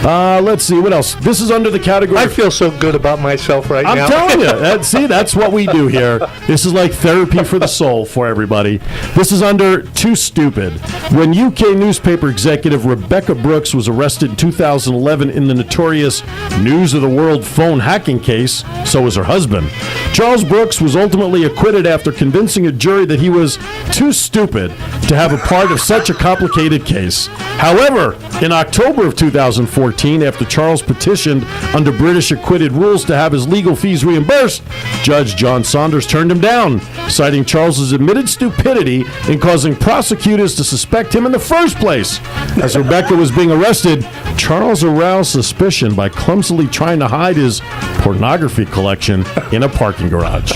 Let's see, what else? This is under the category... I feel so good about myself now. I'm telling you. That's what we do here. This is like therapy for the soul for everybody. This is under Too Stupid. When UK newspaper executive Rebecca Brooks was arrested in 2011 in the notorious News of the World phone hacking case, so was her husband. Charles Brooks was ultimately acquitted after convincing a jury that he was too stupid to have a part of such a complicated case. However, in October of 2014, 2014 after Charles petitioned under British acquitted rules to have his legal fees reimbursed. Judge John Saunders turned him down, citing Charles's admitted stupidity in causing prosecutors to suspect him in the first place. As Rebecca was being arrested, Charles aroused suspicion by clumsily trying to hide his pornography collection in a parking garage.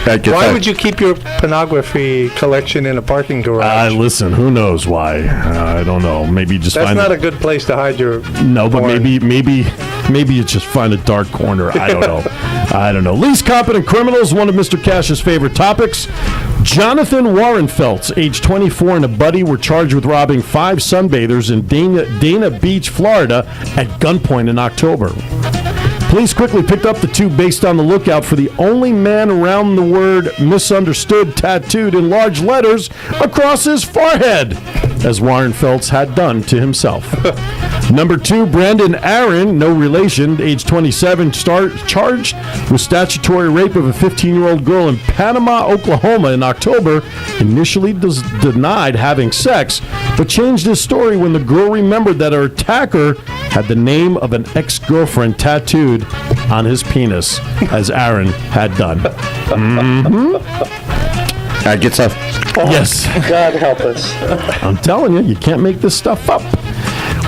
Why would you keep your pornography collection in a parking garage? Listen, who knows why? I don't know. Maybe just That's find not a good place to hide your. No, but porn. maybe you just find a dark corner. I don't know. I don't know. Least competent criminals, one of Mr. Cash's favorite topics. Jonathan Warrenfeltz, age 24, and a buddy were charged with robbing 5 sunbathers in Dana Beach, Florida, at gunpoint in October. Police quickly picked up the two based on the lookout for the only man around the word misunderstood tattooed in large letters across his forehead, as Warren Feltz had done to himself. Number 2, Brandon Aaron, no relation, age 27, charged with statutory rape of a 15-year-old girl in Panama, Oklahoma in October, initially denied having sex, but changed his story when the girl remembered that her attacker had the name of an ex-girlfriend tattooed on his penis, as Aaron had done. That gets up. Yes. God help us. I'm telling you, you can't make this stuff up.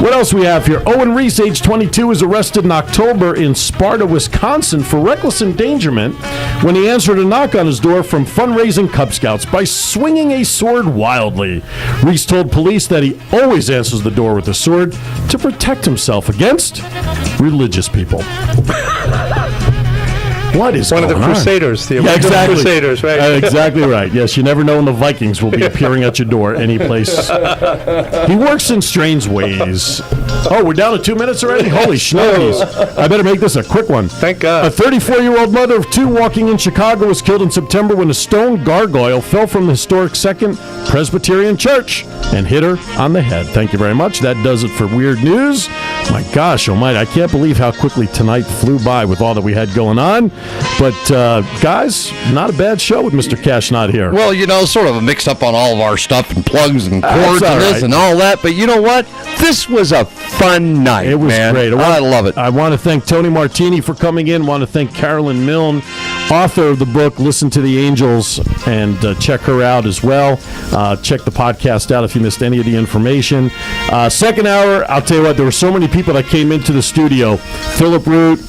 What else we have here? Owen Reese, age 22, was arrested in October in Sparta, Wisconsin for reckless endangerment when he answered a knock on his door from fundraising Cub Scouts by swinging a sword wildly. Reese told police that he always answers the door with a sword to protect himself against religious people. What is one of the going on? Crusaders? The Yeah, exactly. Crusaders, right? Exactly right. Yes, you never know when the Vikings will be appearing at your door any place. He works in strange ways. Oh, we're down to 2 minutes already? Holy schnokies. I better make this a quick one. Thank God. A 34-year-old mother of 2 walking in Chicago was killed in September when a stone gargoyle fell from the historic Second Presbyterian Church and hit her on the head. Thank you very much. That does it for Weird News. My gosh almighty, I can't believe how quickly tonight flew by with all that we had going on. But, guys, not a bad show with Mr. Cash not here. Well, sort of a mix-up on all of our stuff and plugs and cords and this and all that. But you know what? This was a fun night, It was man. great. I love it. I want to thank Tony Martini for coming in. I want to thank Carolynn Milne, author of the book Listen to the Angels, and check her out as well. Check the podcast out if you missed any of the information. Second hour, I'll tell you what, there were so many people that came into the studio. Philip Root,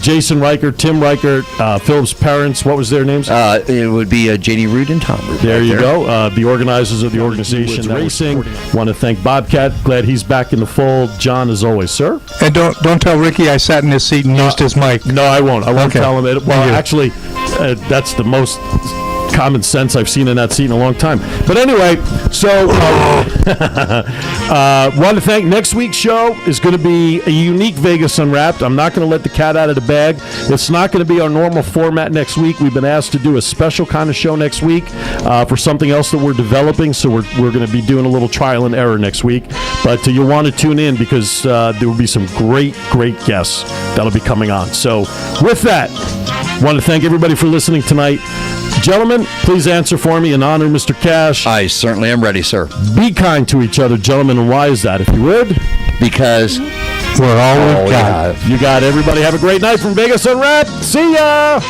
Jason Reichert, Tim Reichert, Philip's parents, what was their names? It would be J.D. Root and Tom Root. There you go. The organizers of the organization Racing. Want to thank Bobcat. Glad he's back in the fold. John, as always, sir. And don't tell Ricky I sat in his seat and used his mic. No, I won't. I won't Okay. tell him it. Well, actually, that's the most common sense I've seen in that seat in a long time. But anyway, so want to thank next week's show is going to be a unique Vegas Unwrapped. I'm not going to let the cat out of the bag. It's not going to be our normal format next week. We've been asked to do a special kind of show next week for something else that we're developing. So we're going to be doing a little trial and error next week. But you'll want to tune in because there will be some great guests that'll be coming on. So with that, want to thank everybody for listening tonight. Gentlemen, please answer for me and honor Mr. Cash. I certainly am ready, sir. Be kind to each other, gentlemen, and why is that, if you would? Because we're all we've got. You got it. Everybody have a great night from Vegas Unwrapped. See ya!